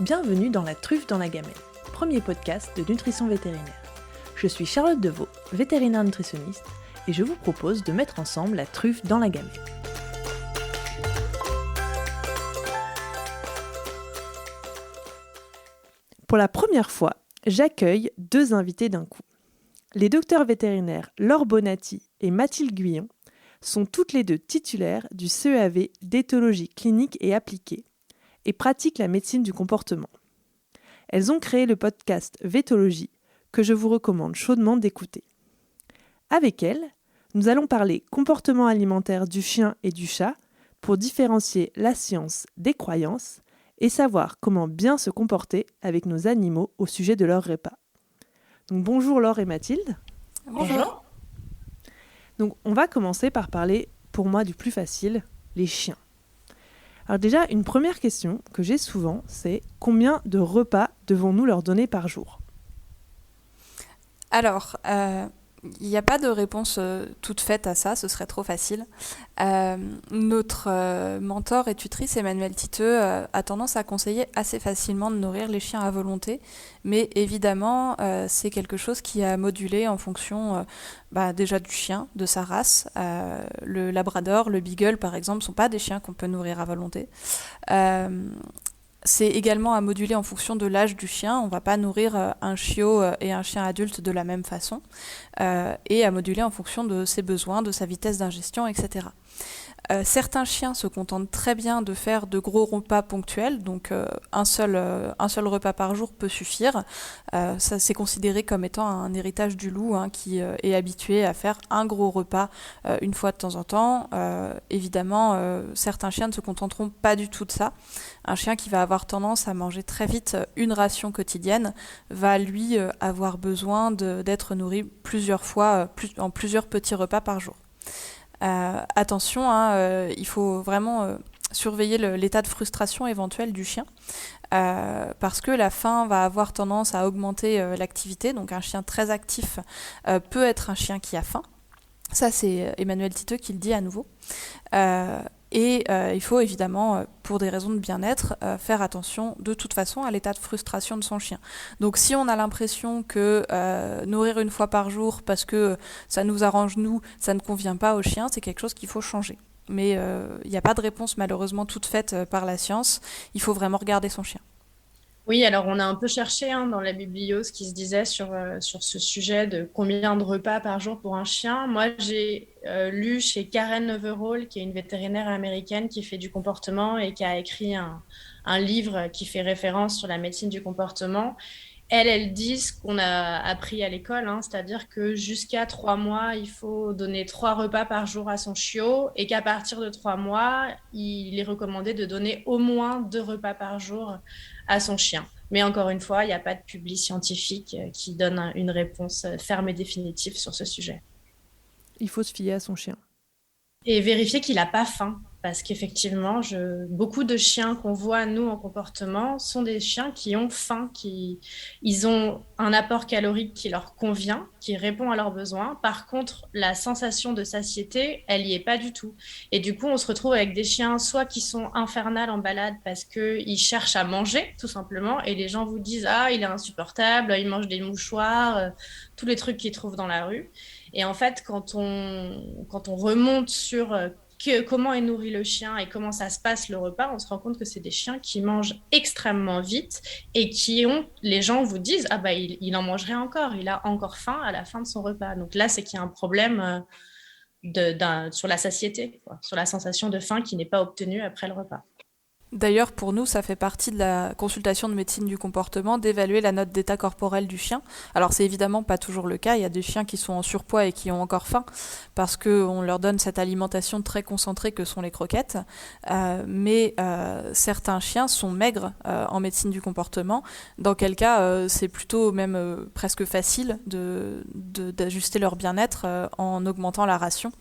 Bienvenue dans La Truffe dans la Gamelle, premier podcast de nutrition vétérinaire. Je suis Charlotte Deveau, vétérinaire nutritionniste, et je vous propose de mettre ensemble la truffe dans la gamelle. Pour la première fois, j'accueille deux invités d'un coup. Les docteurs vétérinaires Laure Bonatti et Mathilde Guyon sont toutes les deux titulaires du CEAV d'éthologie clinique et appliquée et pratiquent la médecine du comportement. Elles ont créé le podcast Vétologie que je vous recommande chaudement d'écouter. Avec elles, nous allons parler comportement alimentaire du chien et du chat pour différencier la science des croyances et savoir comment bien se comporter avec nos animaux au sujet de leur repas. Donc, bonjour Laure et Mathilde. Bonjour. Donc, on va commencer par parler, pour moi, du plus facile, les chiens. Alors déjà, une première question que j'ai souvent, c'est combien de repas devons-nous leur donner par jour ? Alors, il n'y a pas de réponse toute faite à ça, ce serait trop facile. Notre mentor et tutrice Emmanuelle Titeux a tendance à conseiller assez facilement de nourrir les chiens à volonté, mais évidemment, c'est quelque chose qui a modulé en fonction déjà du chien, de sa race. Le labrador, le beagle par exemple, ne sont pas des chiens qu'on peut nourrir à volonté. C'est également à moduler en fonction de l'âge du chien. On ne va pas nourrir un chiot et un chien adulte de la même façon. Et à moduler en fonction de ses besoins, de sa vitesse d'ingestion, etc. Certains chiens se contentent très bien de faire de gros repas ponctuels, donc un seul repas par jour peut suffire. Ça c'est considéré comme étant un héritage du loup qui est habitué à faire un gros repas une fois de temps en temps. Évidemment, certains chiens ne se contenteront pas du tout de ça. Un chien qui va avoir tendance à manger très vite une ration quotidienne va lui avoir besoin d'être nourri plusieurs fois, en plusieurs petits repas par jour. Attention, il faut vraiment surveiller l'état de frustration éventuel du chien parce que la faim va avoir tendance à augmenter l'activité. Donc un chien très actif peut être un chien qui a faim. Ça, c'est Emmanuelle Titeux qui le dit à nouveau. Il faut évidemment, pour des raisons de bien-être, faire attention de toute façon à l'état de frustration de son chien. Donc si on a l'impression que nourrir une fois par jour parce que ça nous arrange nous, ça ne convient pas au chien, c'est quelque chose qu'il faut changer. Mais il n'y a pas de réponse malheureusement toute faite par la science, il faut vraiment regarder son chien. Oui, alors on a un peu cherché dans la biblio ce qui se disait sur ce sujet de combien de repas par jour pour un chien. Moi, j'ai lu chez Karen Neverall, qui est une vétérinaire américaine qui fait du comportement et qui a écrit un livre qui fait référence sur la médecine du comportement. Elle dit ce qu'on a appris à l'école, c'est-à-dire que jusqu'à 3 mois, il faut donner 3 repas par jour à son chiot et qu'à partir de 3 mois, il est recommandé de donner au moins 2 repas par jour à son chien. Mais encore une fois, il n'y a pas de publi scientifique qui donne une réponse ferme et définitive sur ce sujet. Il faut se fier à son chien. Et vérifier qu'il n'a pas faim. Parce qu'effectivement, beaucoup de chiens qu'on voit, nous, en comportement, sont des chiens qui ont faim, ils ont un apport calorique qui leur convient, qui répond à leurs besoins. Par contre, la sensation de satiété, elle n'y est pas du tout. Et du coup, on se retrouve avec des chiens, soit qui sont infernales en balade parce qu'ils cherchent à manger, tout simplement, et les gens vous disent « Ah, il est insupportable, il mange des mouchoirs, tous les trucs qu'ils trouvent dans la rue. » Et en fait, quand on remonte sur comment est nourri le chien et comment ça se passe le repas, on se rend compte que c'est des chiens qui mangent extrêmement vite et les gens vous disent « Ah bah il en mangerait encore, il a encore faim à la fin de son repas. » Donc là, c'est qu'il y a un problème sur la satiété, sur la sensation de faim qui n'est pas obtenue après le repas. D'ailleurs, pour nous, ça fait partie de la consultation de médecine du comportement d'évaluer la note d'état corporel du chien. Alors, c'est évidemment pas toujours le cas. Il y a des chiens qui sont en surpoids et qui ont encore faim parce qu'on leur donne cette alimentation très concentrée que sont les croquettes. Mais certains chiens sont maigres en médecine du comportement, dans quel cas c'est plutôt même presque facile d'ajuster leur bien-être en augmentant la ration.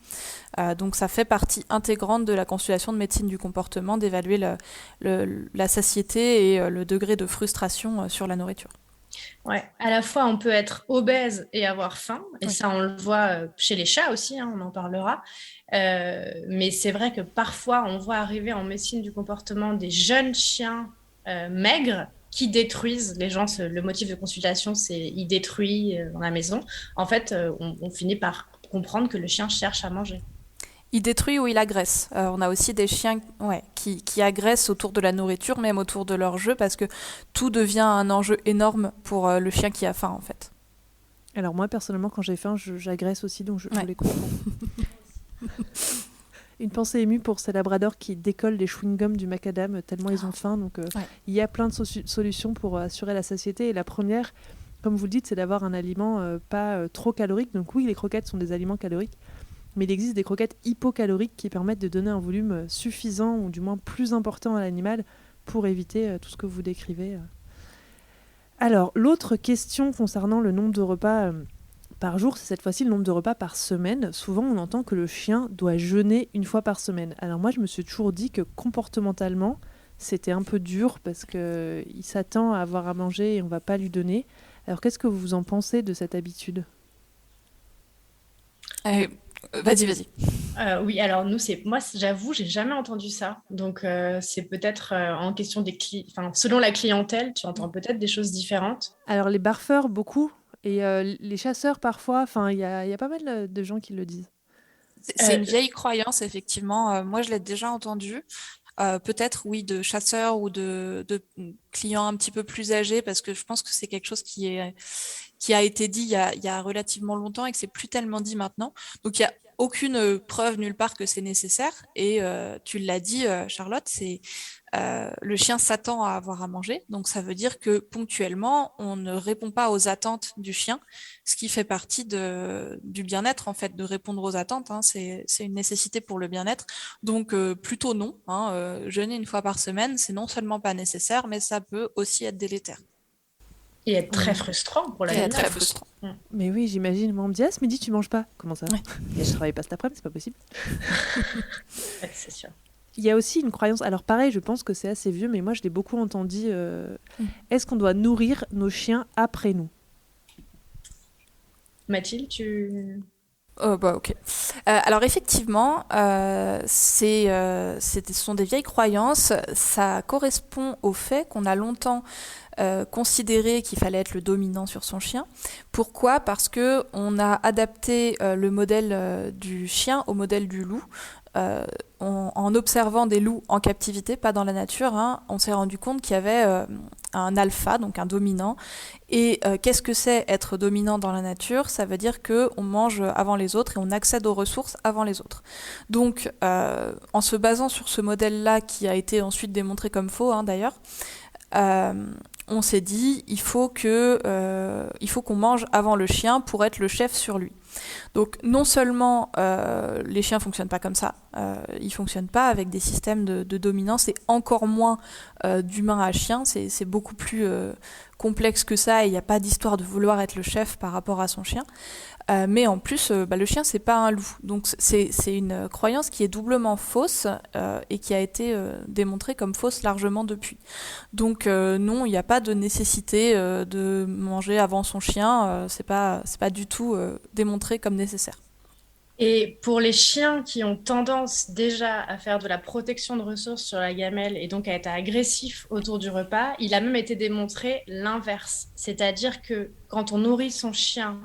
Donc ça fait partie intégrante de la consultation de médecine du comportement d'évaluer la satiété et le degré de frustration sur la nourriture. Ouais, à la fois on peut être obèse et avoir faim, et ça on le voit chez les chats aussi, on en parlera. Mais c'est vrai que parfois on voit arriver en médecine du comportement des jeunes chiens maigres qui détruisent les gens. Le motif de consultation, c'est il détruit dans la maison. En fait, on finit par comprendre que le chien cherche à manger. Il détruit ou il agresse. On a aussi des chiens qui agressent autour de la nourriture, même autour de leur jeu, parce que tout devient un enjeu énorme pour le chien qui a faim, en fait. Alors moi, personnellement, quand j'ai faim, j'agresse aussi, donc je les comprends. Une pensée émue pour ces labradors qui décollent des chewing-gums du macadam tellement ils ont faim. Donc il y a plein de solutions pour assurer la satiété. Et la première, comme vous le dites, c'est d'avoir un aliment pas trop calorique. Donc oui, les croquettes sont des aliments caloriques, mais il existe des croquettes hypocaloriques qui permettent de donner un volume suffisant ou du moins plus important à l'animal pour éviter tout ce que vous décrivez. Alors, l'autre question concernant le nombre de repas par jour, c'est cette fois-ci le nombre de repas par semaine. Souvent, on entend que le chien doit jeûner une fois par semaine. Alors moi, je me suis toujours dit que comportementalement, c'était un peu dur parce qu'il s'attend à avoir à manger et on ne va pas lui donner. Alors, qu'est-ce que vous en pensez de cette habitude ? Vas-y. Oui, alors nous, moi, j'avoue, j'ai jamais entendu ça. Donc, c'est peut-être en question selon la clientèle, tu entends peut-être des choses différentes. Alors, les barfeurs, beaucoup. Et les chasseurs, parfois. Enfin, il y a pas mal de gens qui le disent. C'est une vieille croyance, effectivement. Moi, je l'ai déjà entendue. Peut-être, oui, de chasseurs ou de clients un petit peu plus âgés, parce que je pense que c'est quelque chose qui a été dit il y a relativement longtemps et que c'est plus tellement dit maintenant. Donc, il y a aucune preuve nulle part que c'est nécessaire. Et tu l'as dit, Charlotte, le chien s'attend à avoir à manger. Donc, ça veut dire que ponctuellement, on ne répond pas aux attentes du chien, ce qui fait partie du bien-être, en fait, de répondre aux attentes. Hein. C'est une nécessité pour le bien-être. Donc, plutôt non. Hein. Jeûner une fois par semaine, c'est non seulement pas nécessaire, mais ça peut aussi être délétère. Et être très frustrant pour l'animal. Très frustrant. Mais oui, j'imagine. Moi, on me dit, ce midi, tu manges pas. Comment ça ? Et je travaille pas cet après-midi, c'est pas possible. Ouais, c'est sûr. Il y a aussi une croyance, alors pareil, je pense que c'est assez vieux, mais moi je l'ai beaucoup entendu. Est-ce qu'on doit nourrir nos chiens après nous ? Mathilde, tu... Ok. Alors effectivement, ce sont des vieilles croyances. Ça correspond au fait qu'on a longtemps considéré qu'il fallait être le dominant sur son chien. Pourquoi ? Parce que on a adapté le modèle du chien au modèle du loup. En observant des loups en captivité, pas dans la nature, hein, on s'est rendu compte qu'il y avait un alpha, donc un dominant. Et qu'est-ce que c'est être dominant dans la nature ? Ça veut dire qu'on mange avant les autres et on accède aux ressources avant les autres. Donc, en se basant sur ce modèle-là, qui a été ensuite démontré comme faux, hein, d'ailleurs, on s'est dit il faut qu'on mange avant le chien pour être le chef sur lui. Donc non seulement les chiens fonctionnent pas comme ça, ils fonctionnent pas avec des systèmes de dominance et encore moins d'humain à chien, c'est beaucoup plus complexe que ça et il n'y a pas d'histoire de vouloir être le chef par rapport à son chien. Mais en plus, le chien, c'est pas un loup. Donc c'est une croyance qui est doublement fausse et qui a été démontrée comme fausse largement depuis. Donc non, il n'y a pas de nécessité de manger avant son chien. C'est pas du tout démontré comme nécessaire. Et pour les chiens qui ont tendance déjà à faire de la protection de ressources sur la gamelle et donc à être agressifs autour du repas, il a même été démontré l'inverse. C'est-à-dire que quand on nourrit son chien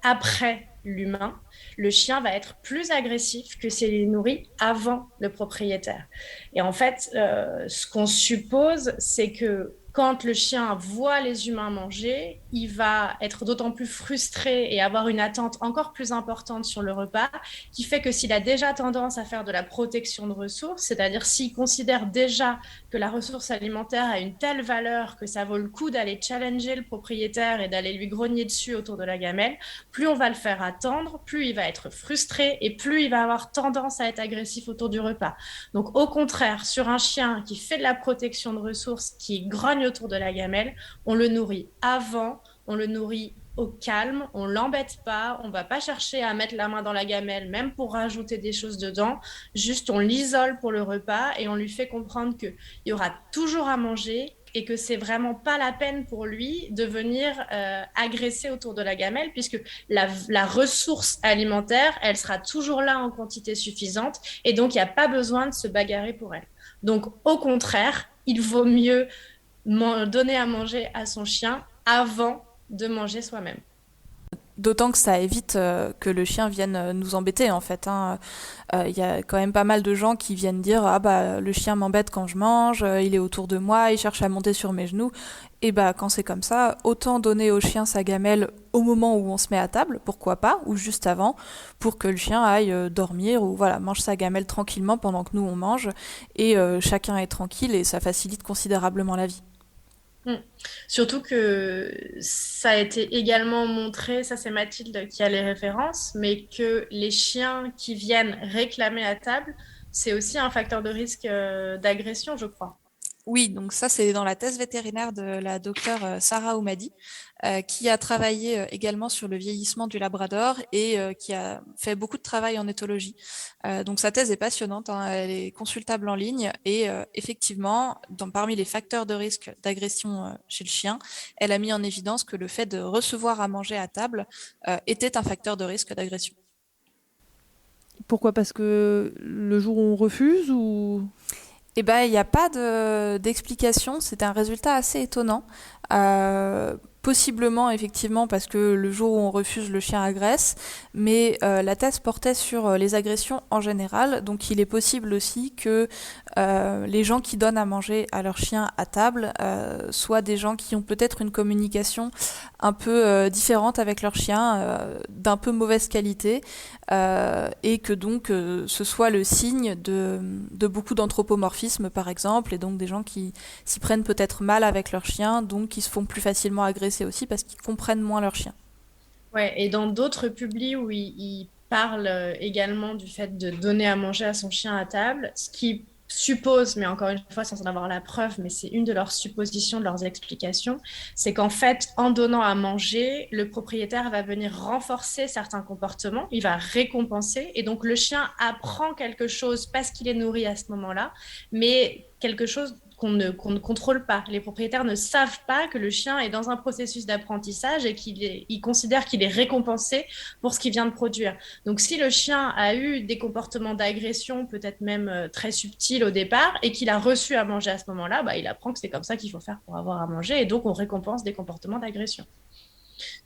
après l'humain, le chien va être plus agressif que s'il est nourri avant le propriétaire. Et en fait, ce qu'on suppose, c'est que quand le chien voit les humains manger, il va être d'autant plus frustré et avoir une attente encore plus importante sur le repas, qui fait que s'il a déjà tendance à faire de la protection de ressources, c'est-à-dire s'il considère déjà que la ressource alimentaire a une telle valeur que ça vaut le coup d'aller challenger le propriétaire et d'aller lui grogner dessus autour de la gamelle, plus on va le faire attendre, plus il va être frustré et plus il va avoir tendance à être agressif autour du repas. Donc au contraire, sur un chien qui fait de la protection de ressources, qui grogne autour de la gamelle, on le nourrit avant, on le nourrit au calme, on l'embête pas, on va pas chercher à mettre la main dans la gamelle, même pour rajouter des choses dedans, juste on l'isole pour le repas et on lui fait comprendre qu'il y aura toujours à manger et que c'est vraiment pas la peine pour lui de venir agresser autour de la gamelle, puisque la ressource alimentaire, elle sera toujours là en quantité suffisante et donc il n'y a pas besoin de se bagarrer pour elle. Donc au contraire, il vaut mieux donner à manger à son chien avant de manger soi-même. D'autant que ça évite que le chien vienne nous embêter en fait, hein. Y a quand même pas mal de gens qui viennent dire ah bah le chien m'embête quand je mange, il est autour de moi, il cherche à monter sur mes genoux. Et bah quand c'est comme ça, autant donner au chien sa gamelle au moment où on se met à table, pourquoi pas, ou juste avant, pour que le chien aille dormir ou voilà mange sa gamelle tranquillement pendant que nous on mange et chacun est tranquille et ça facilite considérablement la vie. Mm. Surtout que ça a été également montré, ça c'est Mathilde qui a les références, mais que les chiens qui viennent réclamer à table, c'est aussi un facteur de risque d'agression, je crois. Oui, donc ça c'est dans la thèse vétérinaire de la docteure Sarah Oumadi, qui a travaillé également sur le vieillissement du Labrador et qui a fait beaucoup de travail en éthologie. Donc sa thèse est passionnante, hein, elle est consultable en ligne et effectivement, parmi les facteurs de risque d'agression chez le chien, elle a mis en évidence que le fait de recevoir à manger à table était un facteur de risque d'agression. Pourquoi? Parce que le jour où on refuse ou... Eh ben, il n'y a pas d'explication. C'est un résultat assez étonnant. Possiblement, effectivement, parce que le jour où on refuse, le chien agresse. Mais la thèse portait sur les agressions en général. Donc, il est possible aussi que les gens qui donnent à manger à leur chien à table soient des gens qui ont peut-être une communication un peu différente avec leur chien, d'un peu mauvaise qualité. Et que donc ce soit le signe de beaucoup d'anthropomorphisme par exemple, et donc des gens qui s'y prennent peut-être mal avec leur chien, donc qui se font plus facilement agresser aussi parce qu'ils comprennent moins leur chien. Ouais, et dans d'autres publis où il parle également du fait de donner à manger à son chien à table, ce qui suppose, mais encore une fois sans en avoir la preuve, mais c'est une de leurs suppositions, de leurs explications, c'est qu'en fait, en donnant à manger, le propriétaire va venir renforcer certains comportements, il va récompenser, et donc le chien apprend quelque chose parce qu'il est nourri à ce moment-là, mais quelque chose qu'on ne contrôle pas. Les propriétaires ne savent pas que le chien est dans un processus d'apprentissage et qu'il considère qu'il est récompensé pour ce qu'il vient de produire. Donc si le chien a eu des comportements d'agression, peut-être même très subtils au départ, et qu'il a reçu à manger à ce moment-là, bah, il apprend que c'est comme ça qu'il faut faire pour avoir à manger, et donc on récompense des comportements d'agression.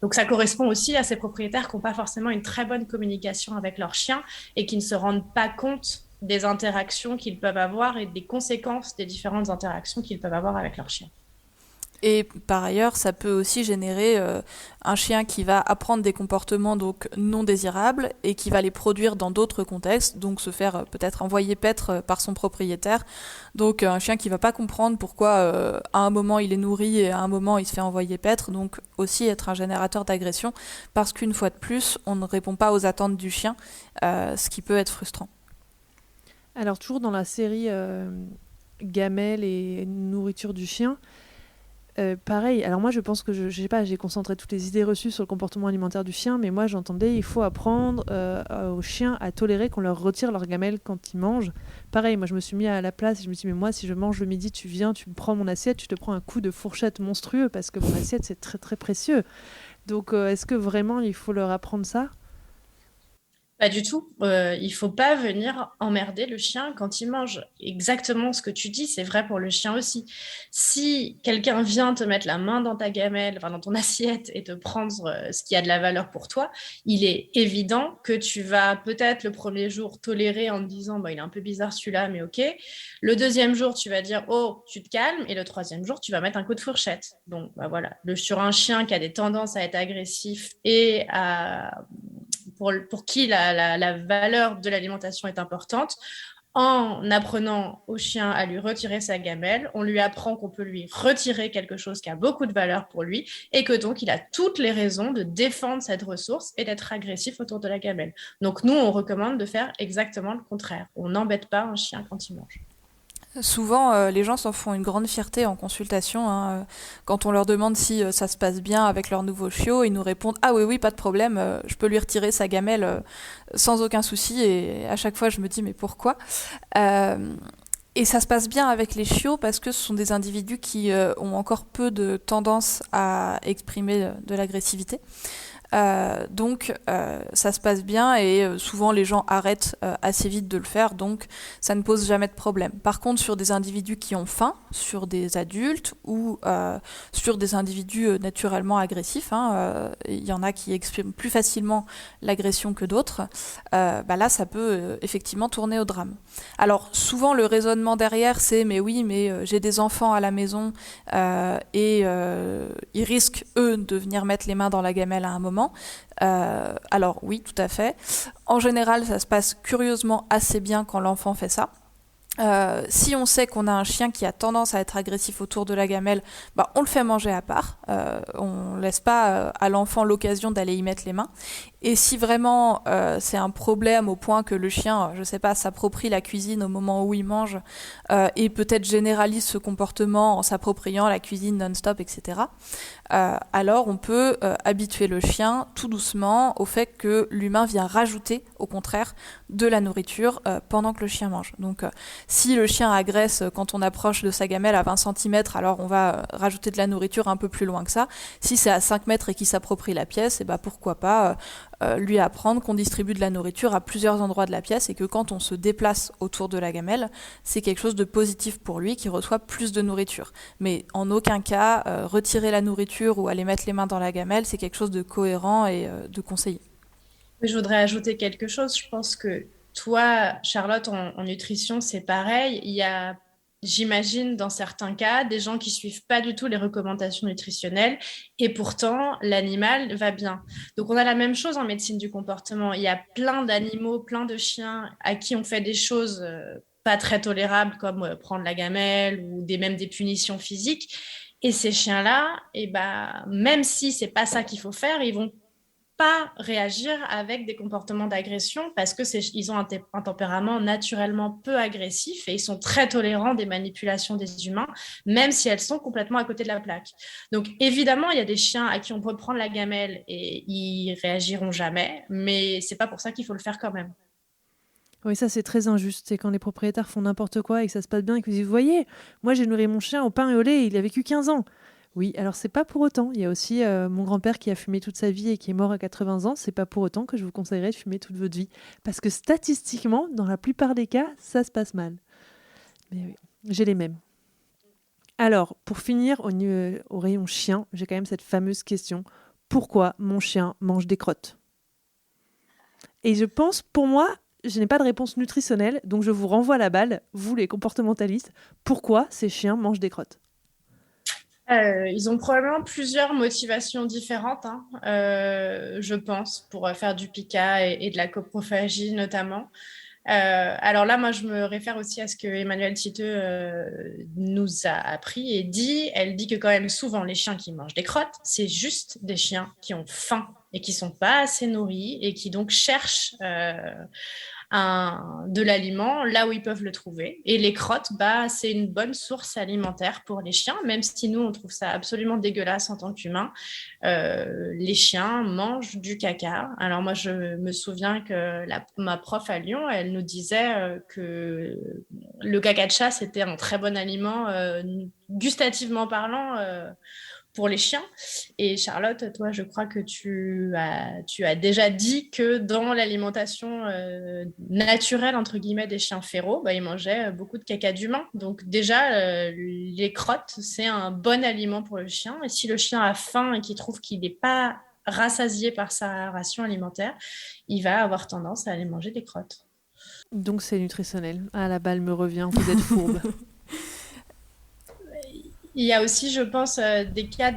Donc ça correspond aussi à ces propriétaires qui n'ont pas forcément une très bonne communication avec leurs chiens et qui ne se rendent pas compte des interactions qu'ils peuvent avoir et des conséquences des différentes interactions qu'ils peuvent avoir avec leurs chiens. Et par ailleurs, ça peut aussi générer un chien qui va apprendre des comportements donc non désirables et qui va les produire dans d'autres contextes, donc se faire peut-être envoyer paître par son propriétaire. Donc un chien qui va pas comprendre pourquoi à un moment il est nourri et à un moment il se fait envoyer paître, donc aussi être un générateur d'agression parce qu'une fois de plus, on ne répond pas aux attentes du chien, ce qui peut être frustrant. Alors toujours dans la série gamelle et nourriture du chien, pareil, alors moi je pense que je sais pas, j'ai concentré toutes les idées reçues sur le comportement alimentaire du chien, mais moi j'entendais il faut apprendre aux chiens à tolérer qu'on leur retire leur gamelle quand ils mangent. Pareil, moi je me suis mis à la place et je me suis dit mais moi si je mange le midi, tu viens, tu me prends mon assiette, tu te prends un coup de fourchette monstrueux parce que mon assiette c'est très très précieux. Donc est-ce que vraiment il faut leur apprendre ça? Pas du tout. Il faut pas venir emmerder le chien quand il mange. Exactement ce que tu dis, c'est vrai pour le chien aussi. Si quelqu'un vient te mettre la main dans ta gamelle, enfin dans ton assiette et te prendre ce qui a de la valeur pour toi, il est évident que tu vas peut-être le premier jour tolérer en te disant bah, il est un peu bizarre celui-là, mais ok. Le deuxième jour, tu vas dire oh, tu te calmes. Et le troisième jour, tu vas mettre un coup de fourchette. Donc bah, voilà, sur un chien qui a des tendances à être agressif et pour qui la valeur de l'alimentation est importante, en apprenant au chien à lui retirer sa gamelle, on lui apprend qu'on peut lui retirer quelque chose qui a beaucoup de valeur pour lui et que donc il a toutes les raisons de défendre cette ressource et d'être agressif autour de la gamelle. Donc nous, on recommande de faire exactement le contraire. On n'embête pas un chien quand il mange. Souvent, les gens s'en font une grande fierté en consultation, hein. Quand on leur demande si ça se passe bien avec leur nouveau chiot, ils nous répondent ah oui oui pas de problème, je peux lui retirer sa gamelle sans aucun souci. Et à chaque fois je me dis mais pourquoi? Et ça se passe bien avec les chiots parce que ce sont des individus qui ont encore peu de tendance à exprimer de l'agressivité. Donc ça se passe bien et souvent les gens arrêtent assez vite de le faire, donc ça ne pose jamais de problème. Par contre, sur des individus qui ont faim, sur des adultes ou sur des individus naturellement agressifs, il y en a qui expriment plus facilement l'agression que d'autres, là ça peut effectivement tourner au drame. Alors souvent le raisonnement derrière c'est mais oui mais j'ai des enfants à la maison et ils risquent eux de venir mettre les mains dans la gamelle à un moment. Alors oui, tout à fait. En général, ça se passe curieusement assez bien quand l'enfant fait ça. Si on sait qu'on a un chien qui a tendance à être agressif autour de la gamelle, on le fait manger à part. On laisse pas à l'enfant l'occasion d'aller y mettre les mains. Et si vraiment c'est un problème au point que le chien, je sais pas, s'approprie la cuisine au moment où il mange et peut-être généralise ce comportement en s'appropriant la cuisine non-stop, etc. Alors on peut habituer le chien tout doucement au fait que l'humain vient rajouter, au contraire, de la nourriture pendant que le chien mange. Donc si le chien agresse quand on approche de sa gamelle à 20 cm, alors on va rajouter de la nourriture un peu plus loin que ça. Si c'est à 5 mètres et qu'il s'approprie la pièce, pourquoi pas lui apprendre qu'on distribue de la nourriture à plusieurs endroits de la pièce et que quand on se déplace autour de la gamelle, c'est quelque chose de positif pour lui qui reçoit plus de nourriture. Mais en aucun cas, retirer la nourriture ou aller mettre les mains dans la gamelle, c'est quelque chose de cohérent et de conseillé. Je voudrais ajouter quelque chose. Je pense que toi, Charlotte, en nutrition, c'est pareil. Il y a, j'imagine, dans certains cas, des gens qui suivent pas du tout les recommandations nutritionnelles et pourtant, l'animal va bien. Donc, on a la même chose en médecine du comportement. Il y a plein d'animaux, plein de chiens à qui on fait des choses pas très tolérables comme prendre la gamelle ou même des punitions physiques. Et ces chiens-là, même si c'est pas ça qu'il faut faire, ils vont pas réagir avec des comportements d'agression parce que ils ont un tempérament naturellement peu agressif et ils sont très tolérants des manipulations des humains, même si elles sont complètement à côté de la plaque. Donc évidemment, il y a des chiens à qui on peut prendre la gamelle et ils réagiront jamais, mais c'est pas pour ça qu'il faut le faire quand même. Oui, ça c'est très injuste. C'est quand les propriétaires font n'importe quoi et que ça se passe bien et qu'ils disent, vous voyez, moi j'ai nourri mon chien au pain et au lait, il a vécu 15 ans. Oui, alors c'est pas pour autant. Il y a aussi mon grand-père qui a fumé toute sa vie et qui est mort à 80 ans. C'est pas pour autant que je vous conseillerais de fumer toute votre vie. Parce que statistiquement, dans la plupart des cas, ça se passe mal. Mais oui, j'ai les mêmes. Alors, pour finir, au rayon chien, j'ai quand même cette fameuse question. Pourquoi mon chien mange des crottes ? Et je pense, pour moi, je n'ai pas de réponse nutritionnelle, donc je vous renvoie la balle, vous les comportementalistes. Pourquoi ces chiens mangent des crottes ? Ils ont probablement plusieurs motivations différentes, je pense, pour faire du pica et de la coprophagie notamment. Alors là, moi, je me réfère aussi à ce que Emmanuelle Titeux nous a appris et dit. Elle dit que quand même souvent, les chiens qui mangent des crottes, c'est juste des chiens qui ont faim et qui ne sont pas assez nourris et qui donc cherchent de l'aliment là où ils peuvent le trouver. Et les crottes, c'est une bonne source alimentaire pour les chiens, même si nous, on trouve ça absolument dégueulasse en tant qu'humains. Les chiens mangent du caca. Alors moi, je me souviens que ma prof à Lyon, elle nous disait que le caca de chat, c'était un très bon aliment, gustativement parlant, pour les chiens. Et Charlotte, toi, je crois que tu as déjà dit que dans l'alimentation naturelle, entre guillemets, des chiens férots, ils mangeaient beaucoup de caca d'humain. Donc déjà, les crottes, c'est un bon aliment pour le chien. Et si le chien a faim et qu'il trouve qu'il n'est pas rassasié par sa ration alimentaire, il va avoir tendance à aller manger des crottes. Donc c'est nutritionnel. Ah, la balle me revient, vous êtes fourbe. Il y a aussi, je pense, des cas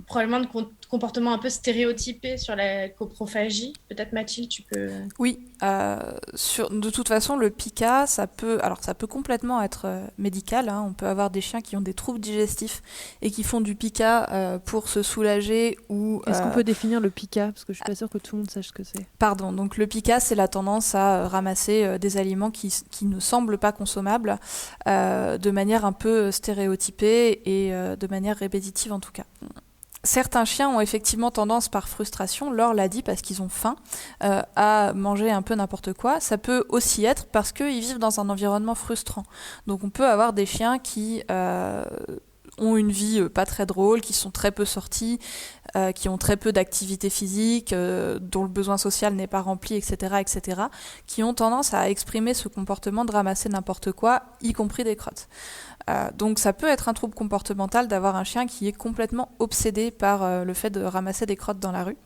probablement de comportements un peu stéréotypés sur la coprophagie. Peut-être Mathilde, tu peux... Oui, de toute façon, le pica, ça peut complètement être médical. On peut avoir des chiens qui ont des troubles digestifs et qui font du pica pour se soulager ou... Est-ce qu'on peut définir le pica ? Parce que je suis pas sûre que tout le monde sache ce que c'est. Pardon, donc le pica, c'est la tendance à ramasser des aliments qui ne semblent pas consommables de manière un peu stéréotypée et de manière répétitive en tout cas. Certains chiens ont effectivement tendance, par frustration, Laure l'a dit, parce qu'ils ont faim, à manger un peu n'importe quoi. Ça peut aussi être parce qu'ils vivent dans un environnement frustrant. Donc on peut avoir des chiens qui ont une vie pas très drôle, qui sont très peu sortis, qui ont très peu d'activité physique, dont le besoin social n'est pas rempli, etc., etc., qui ont tendance à exprimer ce comportement de ramasser n'importe quoi, y compris des crottes. Donc ça peut être un trouble comportemental d'avoir un chien qui est complètement obsédé par le fait de ramasser des crottes dans la rue.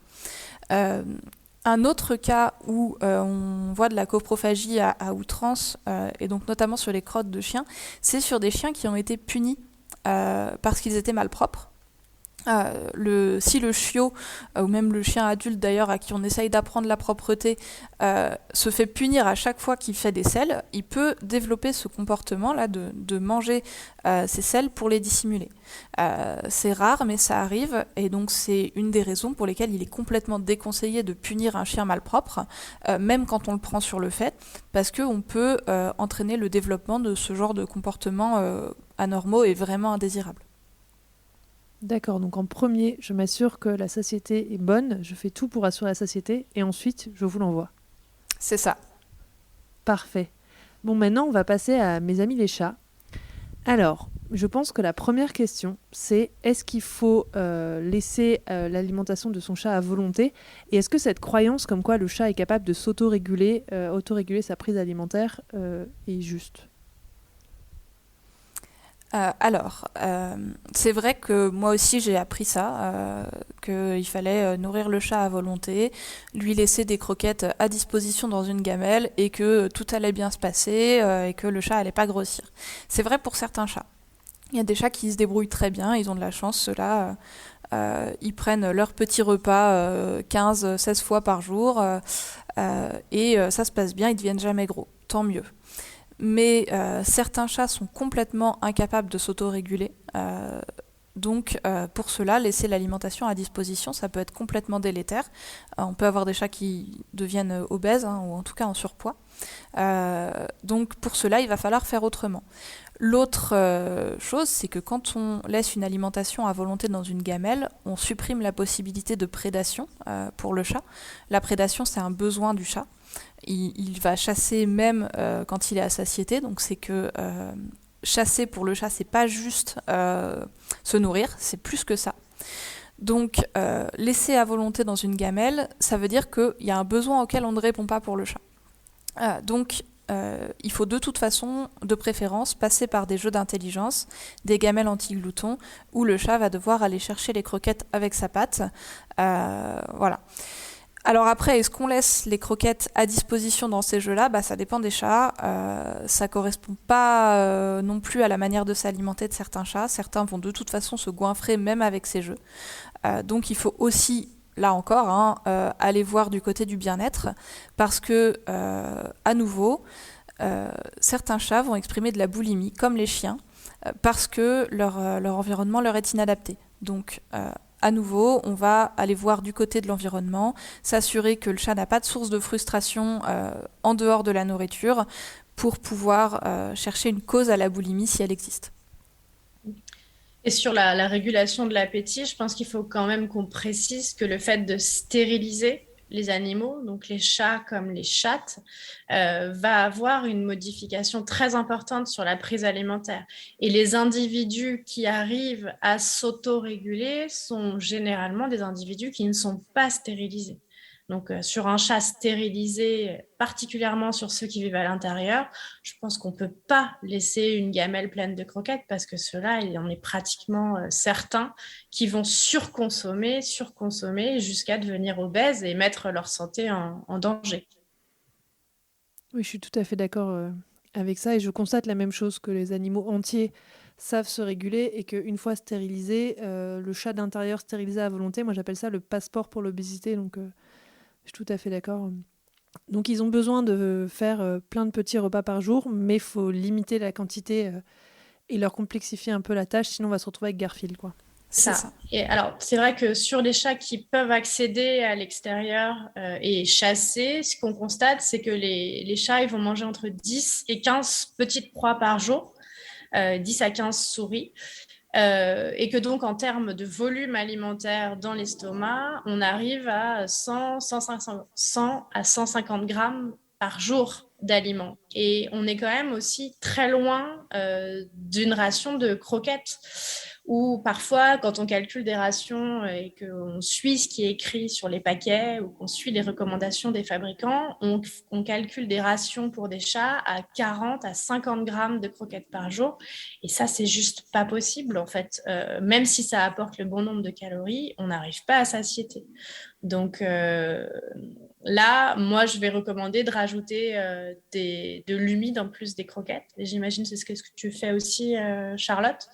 Un autre cas où on voit de la coprophagie à outrance, et donc notamment sur les crottes de chiens, c'est sur des chiens qui ont été punis parce qu'ils étaient malpropres. Si le chiot, ou même le chien adulte d'ailleurs, à qui on essaye d'apprendre la propreté, se fait punir à chaque fois qu'il fait des selles, il peut développer ce comportement-là de manger ses selles pour les dissimuler. C'est rare, mais ça arrive, et donc c'est une des raisons pour lesquelles il est complètement déconseillé de punir un chien malpropre, même quand on le prend sur le fait, parce qu'on peut entraîner le développement de ce genre de comportements anormaux et vraiment indésirables. D'accord, donc en premier, je m'assure que la satiété est bonne, je fais tout pour assurer la satiété, et ensuite, je vous l'envoie. C'est ça. Parfait. Bon, maintenant, on va passer à mes amis les chats. Alors, je pense que la première question, c'est est-ce qu'il faut laisser l'alimentation de son chat à volonté? Et est-ce que cette croyance comme quoi le chat est capable de s'autoréguler, autoréguler sa prise alimentaire est juste? C'est vrai que moi aussi j'ai appris ça, qu'il fallait nourrir le chat à volonté, lui laisser des croquettes à disposition dans une gamelle et que tout allait bien se passer et que le chat allait pas grossir. C'est vrai pour certains chats. Il y a des chats qui se débrouillent très bien, ils ont de la chance, ceux-là, ils prennent leur petit repas 15-16 fois par jour et ça se passe bien, ils deviennent jamais gros, tant mieux. Mais certains chats sont complètement incapables de s'autoréguler. Donc pour cela, laisser l'alimentation à disposition, ça peut être complètement délétère. On peut avoir des chats qui deviennent obèses, ou en tout cas en surpoids. Donc pour cela, il va falloir faire autrement. L'autre chose, c'est que quand on laisse une alimentation à volonté dans une gamelle, on supprime la possibilité de prédation pour le chat. La prédation, c'est un besoin du chat. Il va chasser même quand il est à satiété, donc c'est que chasser pour le chat, c'est pas juste se nourrir, c'est plus que ça. Donc laisser à volonté dans une gamelle, ça veut dire qu'il y a un besoin auquel on ne répond pas pour le chat. Donc il faut de toute façon, de préférence, passer par des jeux d'intelligence, des gamelles anti-gloutons, où le chat va devoir aller chercher les croquettes avec sa patte. Voilà. Alors après, est-ce qu'on laisse les croquettes à disposition dans ces jeux-là? Ça dépend des chats. Ça correspond pas non plus à la manière de s'alimenter de certains chats. Certains vont de toute façon se goinfrer même avec ces jeux. Donc il faut aussi, là encore, aller voir du côté du bien-être, parce que, à nouveau, certains chats vont exprimer de la boulimie, comme les chiens, parce que leur environnement leur est inadapté. Donc à nouveau, on va aller voir du côté de l'environnement, s'assurer que le chat n'a pas de source de frustration en dehors de la nourriture pour pouvoir chercher une cause à la boulimie si elle existe. Et sur la régulation de l'appétit, je pense qu'il faut quand même qu'on précise que le fait de stériliser les animaux, donc les chats comme les chattes, va avoir une modification très importante sur la prise alimentaire. Et les individus qui arrivent à s'autoréguler sont généralement des individus qui ne sont pas stérilisés. Donc, sur un chat stérilisé, particulièrement sur ceux qui vivent à l'intérieur, je pense qu'on ne peut pas laisser une gamelle pleine de croquettes parce que ceux-là, il y en est pratiquement certains qui vont surconsommer jusqu'à devenir obèses et mettre leur santé en danger. Oui, je suis tout à fait d'accord avec ça et je constate la même chose, que les animaux entiers savent se réguler et qu'une fois stérilisé, le chat d'intérieur stérilisé à volonté, moi j'appelle ça le passeport pour l'obésité, donc je suis tout à fait d'accord. Donc ils ont besoin de faire plein de petits repas par jour, mais il faut limiter la quantité et leur complexifier un peu la tâche, sinon on va se retrouver avec Garfield, quoi. C'est ça. Et alors, c'est vrai que sur les chats qui peuvent accéder à l'extérieur et chasser, ce qu'on constate, c'est que les chats, ils vont manger entre 10 et 15 petites proies par jour, 10 à 15 souris. Et que donc, en termes de volume alimentaire dans l'estomac, on arrive à 100 à 150 grammes par jour d'aliments. Et on est quand même aussi très loin d'une ration de croquettes Ou parfois, quand on calcule des rations et qu'on suit ce qui est écrit sur les paquets ou qu'on suit les recommandations des fabricants, on calcule des rations pour des chats à 40 à 50 grammes de croquettes par jour. Et ça, c'est juste pas possible, en fait. Même si ça apporte le bon nombre de calories, on n'arrive pas à satiété. Donc là, moi, je vais recommander de rajouter de l'humide en plus des croquettes. Et j'imagine que c'est ce que tu fais aussi, Charlotte.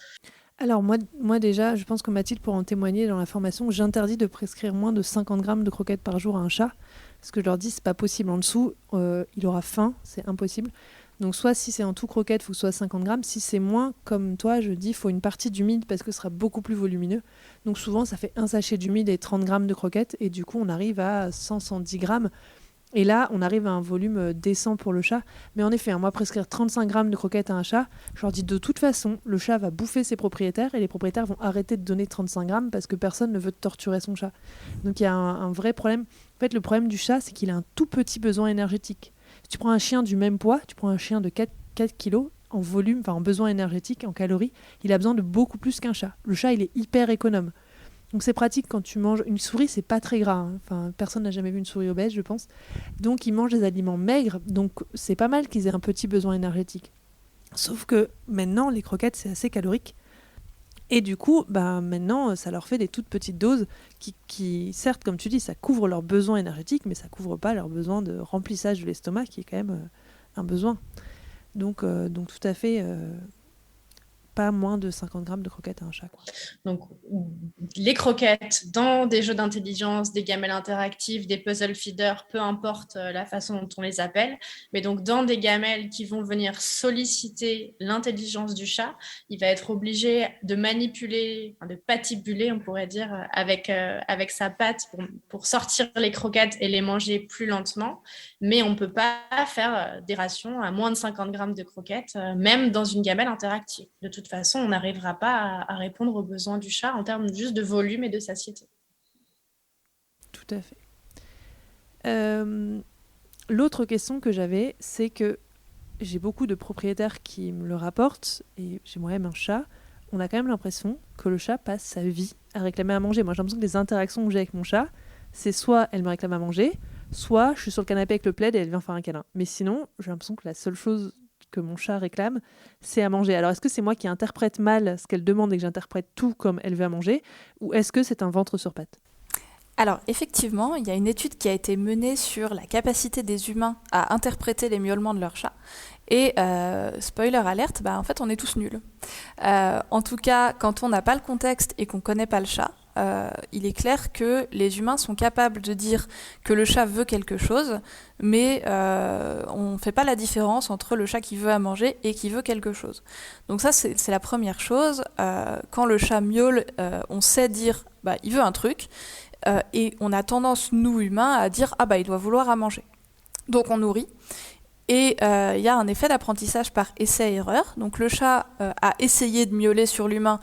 Alors moi déjà, je pense que Mathilde pourra en témoigner dans la formation, j'interdis de prescrire moins de 50 grammes de croquettes par jour à un chat. Parce que je leur dis, c'est pas possible. En dessous, il aura faim, c'est impossible. Donc soit si c'est en tout croquette, il faut que ce soit 50 grammes. Si c'est moins, comme toi, je dis, il faut une partie d'humide parce que ce sera beaucoup plus volumineux. Donc souvent, ça fait un sachet d'humide et 30 grammes de croquettes. Et du coup, on arrive à 100-110 grammes. Et là, on arrive à un volume décent pour le chat. Mais en effet, moi, prescrire 35 grammes de croquettes à un chat, je leur dis de toute façon, le chat va bouffer ses propriétaires et les propriétaires vont arrêter de donner 35 grammes parce que personne ne veut torturer son chat. Donc il y a un vrai problème. En fait, le problème du chat, c'est qu'il a un tout petit besoin énergétique. Si tu prends un chien du même poids, tu prends un chien de 4 kilos, en volume, enfin en besoin énergétique, en calories, il a besoin de beaucoup plus qu'un chat. Le chat, il est hyper économe. Donc c'est pratique quand tu manges une souris, c'est pas très gras. Enfin, personne n'a jamais vu une souris obèse, je pense. Donc ils mangent des aliments maigres, donc c'est pas mal qu'ils aient un petit besoin énergétique. Sauf que maintenant, les croquettes, c'est assez calorique. Et du coup, maintenant, ça leur fait des toutes petites doses qui, certes, comme tu dis, ça couvre leurs besoins énergétiques, mais ça couvre pas leurs besoins de remplissage de l'estomac, qui est quand même un besoin. Donc tout à fait... pas moins de 50 grammes de croquettes à un chat, quoi. Donc, les croquettes dans des jeux d'intelligence, des gamelles interactives, des puzzle feeders, peu importe la façon dont on les appelle, mais donc dans des gamelles qui vont venir solliciter l'intelligence du chat, il va être obligé de manipuler, de patibuler, on pourrait dire, avec sa patte pour sortir les croquettes et les manger plus lentement. Mais on ne peut pas faire des rations à moins de 50 grammes de croquettes, même dans une gamelle interactive. De toute façon, on n'arrivera pas à répondre aux besoins du chat en termes juste de volume et de satiété. Tout à fait. L'autre question que j'avais, c'est que j'ai beaucoup de propriétaires qui me le rapportent, et j'ai moi-même un chat. On a quand même l'impression que le chat passe sa vie à réclamer à manger. Moi, j'ai l'impression que les interactions que j'ai avec mon chat, c'est soit elle me réclame à manger, soit je suis sur le canapé avec le plaid et elle vient faire un câlin. Mais sinon, j'ai l'impression que la seule chose que mon chat réclame, c'est à manger. Alors, est-ce que c'est moi qui interprète mal ce qu'elle demande et que j'interprète tout comme elle veut à manger, ou est-ce que c'est un ventre sur pattes ? Alors, effectivement, il y a une étude qui a été menée sur la capacité des humains à interpréter les miaulements de leur chat. Et, spoiler alerte, en fait, on est tous nuls. En tout cas, quand on n'a pas le contexte et qu'on ne connaît pas le chat, il est clair que les humains sont capables de dire que le chat veut quelque chose, mais on ne fait pas la différence entre le chat qui veut à manger et qui veut quelque chose. Donc ça, c'est la première chose. Quand le chat miaule, on sait dire il veut un truc, et on a tendance, nous humains, à dire il doit vouloir à manger. Donc on nourrit. Et il y a un effet d'apprentissage par essai-erreur. Donc le chat a essayé de miauler sur l'humain.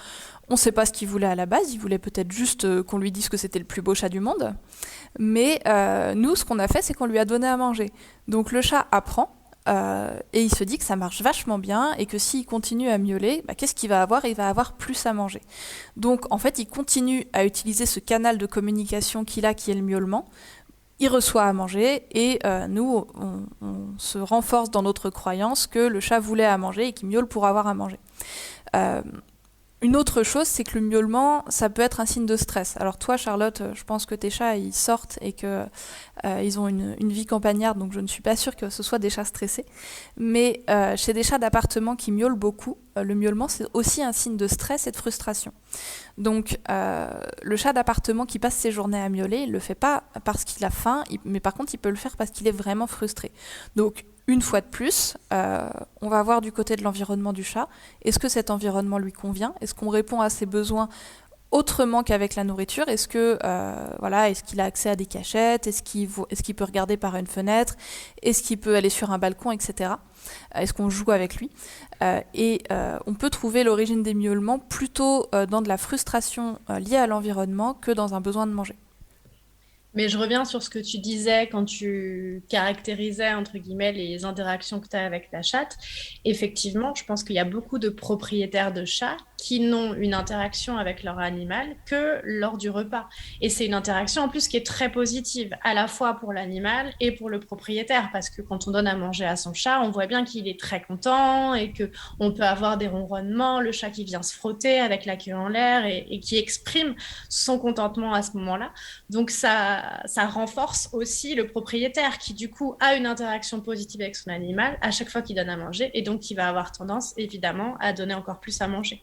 On ne sait pas ce qu'il voulait à la base. Il voulait peut-être juste qu'on lui dise que c'était le plus beau chat du monde. Mais nous, ce qu'on a fait, c'est qu'on lui a donné à manger. Donc le chat apprend et il se dit que ça marche vachement bien et que s'il continue à miauler, qu'est-ce qu'il va avoir ? Il va avoir plus à manger. Donc en fait, il continue à utiliser ce canal de communication qu'il a, qui est le miaulement. Il reçoit à manger et nous, on se renforce dans notre croyance que le chat voulait à manger et qu'il miaule pour avoir à manger. Une autre chose, c'est que le miaulement, ça peut être un signe de stress. Alors toi, Charlotte, je pense que tes chats, ils sortent et qu'ils ont une vie campagnarde, donc je ne suis pas sûre que ce soit des chats stressés. Mais chez des chats d'appartement qui miaulent beaucoup, le miaulement, c'est aussi un signe de stress et de frustration. Donc le chat d'appartement qui passe ses journées à miauler, il ne le fait pas parce qu'il a faim, mais par contre, il peut le faire parce qu'il est vraiment frustré. Donc, une fois de plus, on va voir du côté de l'environnement du chat. Est-ce que cet environnement lui convient ? Est-ce qu'on répond à ses besoins autrement qu'avec la nourriture ? Est-ce qu'il a accès à des cachettes ? Est-ce qu'il peut regarder par une fenêtre ? Est-ce qu'il peut aller sur un balcon, etc. Est-ce qu'on joue avec lui ? On peut trouver l'origine des miaulements plutôt dans de la frustration liée à l'environnement que dans un besoin de manger. Mais je reviens sur ce que tu disais quand tu caractérisais, entre guillemets, les interactions que tu as avec ta chatte. Effectivement, je pense qu'il y a beaucoup de propriétaires de chats qui n'ont une interaction avec leur animal que lors du repas. Et c'est une interaction en plus qui est très positive, à la fois pour l'animal et pour le propriétaire, parce que quand on donne à manger à son chat, on voit bien qu'il est très content et qu'on peut avoir des ronronnements, le chat qui vient se frotter avec la queue en l'air et qui exprime son contentement à ce moment-là. Donc ça renforce aussi le propriétaire qui du coup a une interaction positive avec son animal à chaque fois qu'il donne à manger et donc il va avoir tendance évidemment à donner encore plus à manger.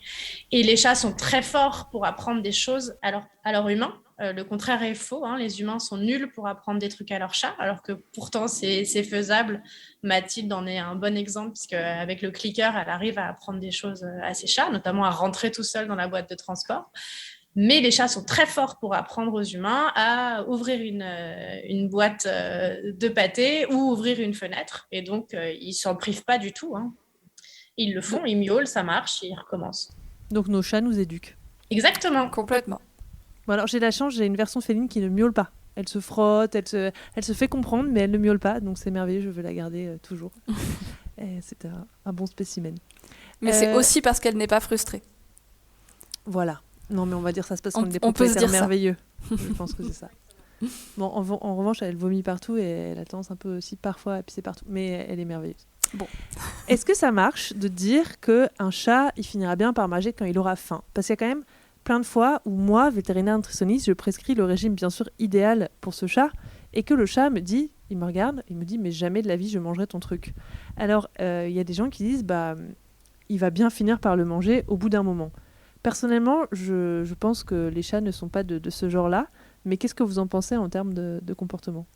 Et les chats sont très forts pour apprendre des choses à leur humain. Le contraire est faux, hein. Les humains sont nuls pour apprendre des trucs à leur chat, alors que pourtant c'est faisable. Mathilde en est un bon exemple, puisque avec le clicker, elle arrive à apprendre des choses à ses chats, notamment à rentrer tout seul dans la boîte de transport. Mais les chats sont très forts pour apprendre aux humains à ouvrir une boîte de pâté ou ouvrir une fenêtre. Et donc, ils ne s'en privent pas du tout, hein. Ils le font, ils miaulent, ça marche et ils recommencent. Donc nos chats nous éduquent. Exactement. Complètement. Bon, alors j'ai la chance, j'ai une version féline qui ne miaule pas. Elle se frotte, elle se fait comprendre, mais elle ne miaule pas. Donc c'est merveilleux, je veux la garder toujours. Et c'est un bon spécimen. Mais c'est aussi parce qu'elle n'est pas frustrée. Voilà. Non, mais on va dire ça se passe comme des on peut se propriétaires dire merveilleux. Je pense que c'est ça. Bon, en revanche, elle vomit partout et elle a tendance un peu aussi parfois à pisser partout. Mais elle est merveilleuse. Bon. Est-ce que ça marche de dire qu'un chat, il finira bien par manger quand il aura faim ? Parce qu'il y a quand même plein de fois où moi, vétérinaire nutritionniste, je prescris le régime bien sûr idéal pour ce chat et que le chat me dit, il me regarde, il me dit mais jamais de la vie je mangerai ton truc. Alors, il y a des gens qui disent il va bien finir par le manger au bout d'un moment. Personnellement, je pense que les chats ne sont pas de ce genre-là, mais qu'est-ce que vous en pensez en termes de comportement ?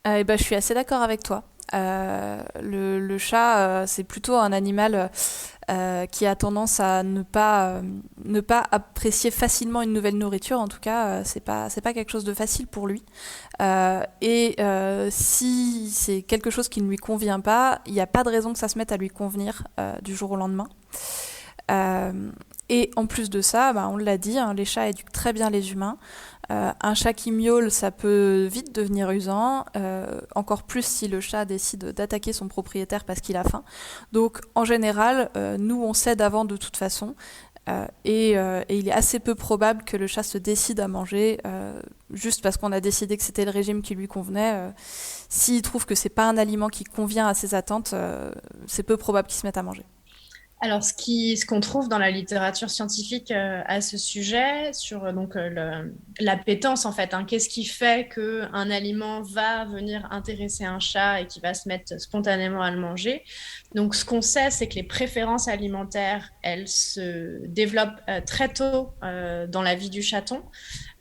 Je suis assez d'accord avec toi. Le chat, c'est plutôt un animal qui a tendance à ne pas apprécier facilement une nouvelle nourriture. En tout cas, c'est pas quelque chose de facile pour lui. Si c'est quelque chose qui ne lui convient pas, il n'y a pas de raison que ça se mette à lui convenir du jour au lendemain. Et en plus de ça, on l'a dit, hein, les chats éduquent très bien les humains. Un chat qui miaule, ça peut vite devenir usant, encore plus si le chat décide d'attaquer son propriétaire parce qu'il a faim. Donc en général, nous on cède avant de toute façon, et il est assez peu probable que le chat se décide à manger juste parce qu'on a décidé que c'était le régime qui lui convenait. S'il trouve que c'est pas un aliment qui convient à ses attentes, c'est peu probable qu'il se mette à manger. Alors, ce qu'on trouve dans la littérature scientifique à ce sujet, sur l'appétence en fait, hein, qu'est-ce qui fait qu'un aliment va venir intéresser un chat et qui va se mettre spontanément à le manger. Donc, ce qu'on sait, c'est que les préférences alimentaires, elles se développent très tôt dans la vie du chaton.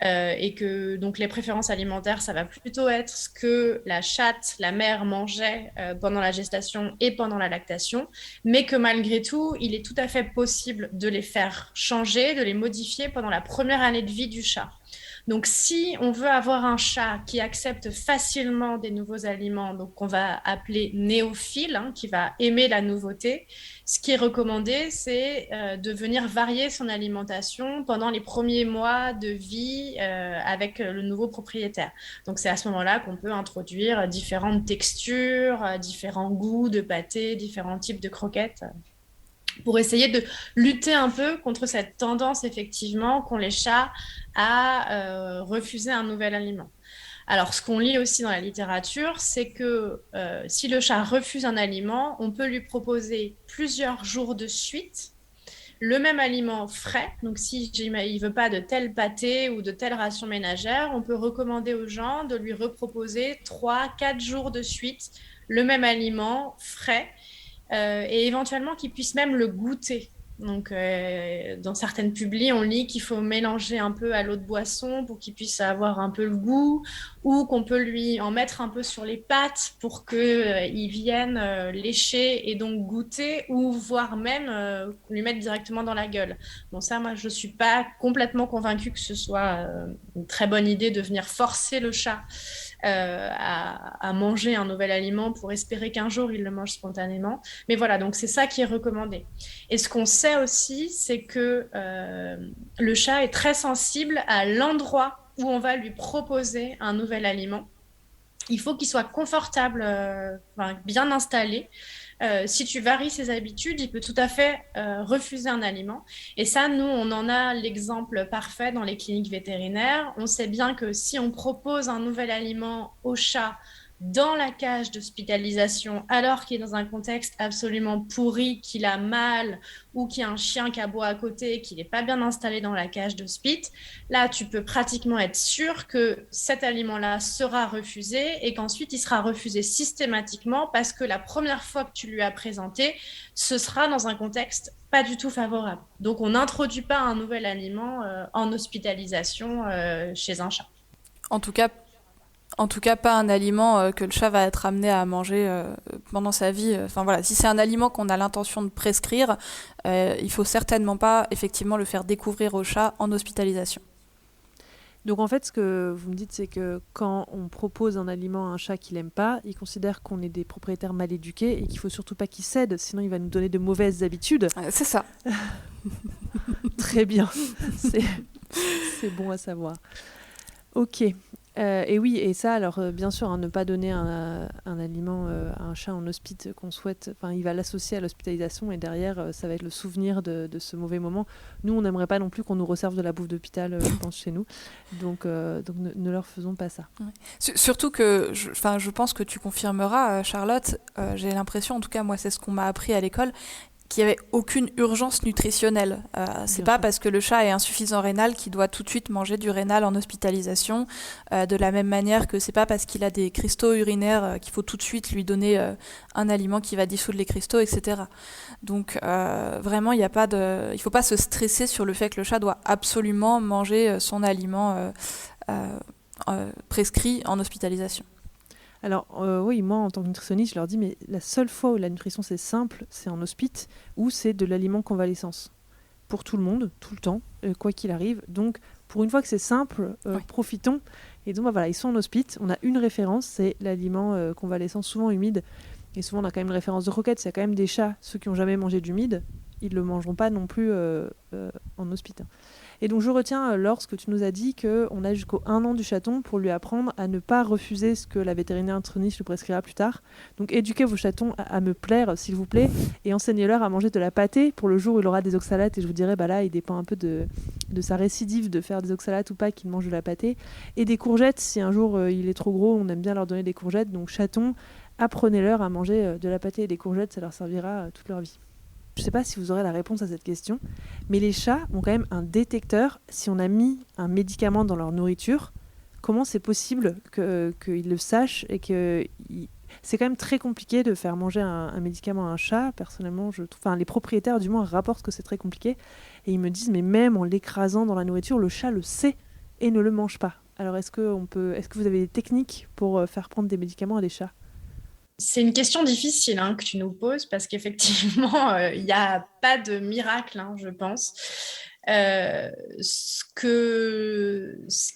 Et que donc les préférences alimentaires, ça va plutôt être ce que la chatte, la mère mangeait pendant la gestation et pendant la lactation, mais que malgré tout, il est tout à fait possible de les faire changer, de les modifier pendant la première année de vie du chat. Donc, si on veut avoir un chat qui accepte facilement des nouveaux aliments, donc qu'on va appeler néophile, hein, qui va aimer la nouveauté, ce qui est recommandé, c'est de venir varier son alimentation pendant les premiers mois de vie avec le nouveau propriétaire. Donc, c'est à ce moment-là qu'on peut introduire différentes textures, différents goûts de pâté, différents types de croquettes, pour essayer de lutter un peu contre cette tendance, effectivement, qu'ont les chats à refuser un nouvel aliment. Alors, ce qu'on lit aussi dans la littérature, c'est que si le chat refuse un aliment, on peut lui proposer plusieurs jours de suite le même aliment frais. Donc, si il ne veut pas de tel pâté ou de telle ration ménagère, on peut recommander aux gens de lui reproposer 3-4 jours de suite le même aliment frais, et éventuellement qu'ils puissent même le goûter. Donc, dans certaines publis, on lit qu'il faut mélanger un peu à l'eau de boisson pour qu'il puisse avoir un peu le goût, ou qu'on peut lui en mettre un peu sur les pattes pour qu'il vienne lécher et donc goûter, ou voire même lui mettre directement dans la gueule. Bon, ça, moi, je ne suis pas complètement convaincue que ce soit une très bonne idée de venir forcer le chat à manger un nouvel aliment pour espérer qu'un jour il le mange spontanément. Mais voilà, donc c'est ça qui est recommandé. Et ce qu'on sait aussi, c'est que le chat est très sensible à l'endroit où on va lui proposer un nouvel aliment, il faut qu'il soit confortable, bien installé. Si tu varies ses habitudes, il peut tout à fait refuser un aliment. Et ça, nous, on en a l'exemple parfait dans les cliniques vétérinaires. On sait bien que si on propose un nouvel aliment au chat dans la cage d'hospitalisation, alors qu'il est dans un contexte absolument pourri, qu'il a mal ou qu'il y a un chien qui aboie à côté, qu'il n'est pas bien installé dans la cage d'hospice, là, tu peux pratiquement être sûr que cet aliment-là sera refusé et qu'ensuite, il sera refusé systématiquement parce que la première fois que tu lui as présenté, ce sera dans un contexte pas du tout favorable. Donc, on n'introduit pas un nouvel aliment en hospitalisation chez un chat. En tout cas, pas un aliment que le chat va être amené à manger pendant sa vie. Enfin voilà, si c'est un aliment qu'on a l'intention de prescrire, il faut certainement pas effectivement le faire découvrir au chat en hospitalisation. Donc en fait, ce que vous me dites, c'est que quand on propose un aliment à un chat qu'il n'aime pas, il considère qu'on est des propriétaires mal éduqués et qu'il faut surtout pas qu'il cède, sinon il va nous donner de mauvaises habitudes. C'est ça. Très bien, c'est bon à savoir. Ok. Et oui, et ça, alors bien sûr, ne pas donner un aliment à un chat en hospice qu'on souhaite, enfin, il va l'associer à l'hospitalisation et derrière, ça va être le souvenir de ce mauvais moment. Nous, on n'aimerait pas non plus qu'on nous resserve de la bouffe d'hôpital, je pense, chez nous. Donc ne leur faisons pas ça. Ouais. Surtout que, je pense que tu confirmeras, Charlotte, j'ai l'impression, en tout cas, moi, c'est ce qu'on m'a appris à l'école, qu'il n'y avait aucune urgence nutritionnelle. C'est pas parce que le chat est insuffisant rénal qu'il doit tout de suite manger du rénal en hospitalisation. De la même manière que c'est pas parce qu'il a des cristaux urinaires qu'il faut tout de suite lui donner un aliment qui va dissoudre les cristaux, etc. Donc vraiment, il faut pas se stresser sur le fait que le chat doit absolument manger son aliment prescrit en hospitalisation. Alors oui, moi en tant que nutritionniste, je leur dis mais la seule fois où la nutrition c'est simple, c'est en hospice ou c'est de l'aliment convalescence. Pour tout le monde, tout le temps, quoi qu'il arrive. Donc pour une fois que c'est simple, profitons. Et donc voilà, ils sont en hospice, on a une référence, c'est l'aliment convalescence souvent humide. Et souvent on a quand même une référence de croquettes, il y a quand même des chats, ceux qui n'ont jamais mangé d'humide, ils ne le mangeront pas non plus en hospice. Et donc je retiens, Laure, ce que tu nous as dit, qu'on a jusqu'au 1 an du chaton pour lui apprendre à ne pas refuser ce que la vétérinaire interniste lui prescrira plus tard. Donc éduquez vos chatons à me plaire, s'il vous plaît, et enseignez-leur à manger de la pâtée pour le jour où il aura des oxalates. Et je vous dirai, là, il dépend un peu de sa récidive de faire des oxalates ou pas, qu'il mange de la pâtée. Et des courgettes, si un jour il est trop gros, on aime bien leur donner des courgettes. Donc chatons, apprenez-leur à manger de la pâtée et des courgettes, ça leur servira toute leur vie. Je ne sais pas si vous aurez la réponse à cette question, mais les chats ont quand même un détecteur. Si on a mis un médicament dans leur nourriture, comment c'est possible qu'ils le sachent et que c'est quand même très compliqué de faire manger un médicament à un chat. Personnellement, les propriétaires du moins rapportent que c'est très compliqué et ils me disent mais même en l'écrasant dans la nourriture, le chat le sait et ne le mange pas. Alors est-ce que vous avez des techniques pour faire prendre des médicaments à des chats ? C'est une question difficile que tu nous poses parce qu'effectivement, il n'y a pas de miracle, je pense. Ce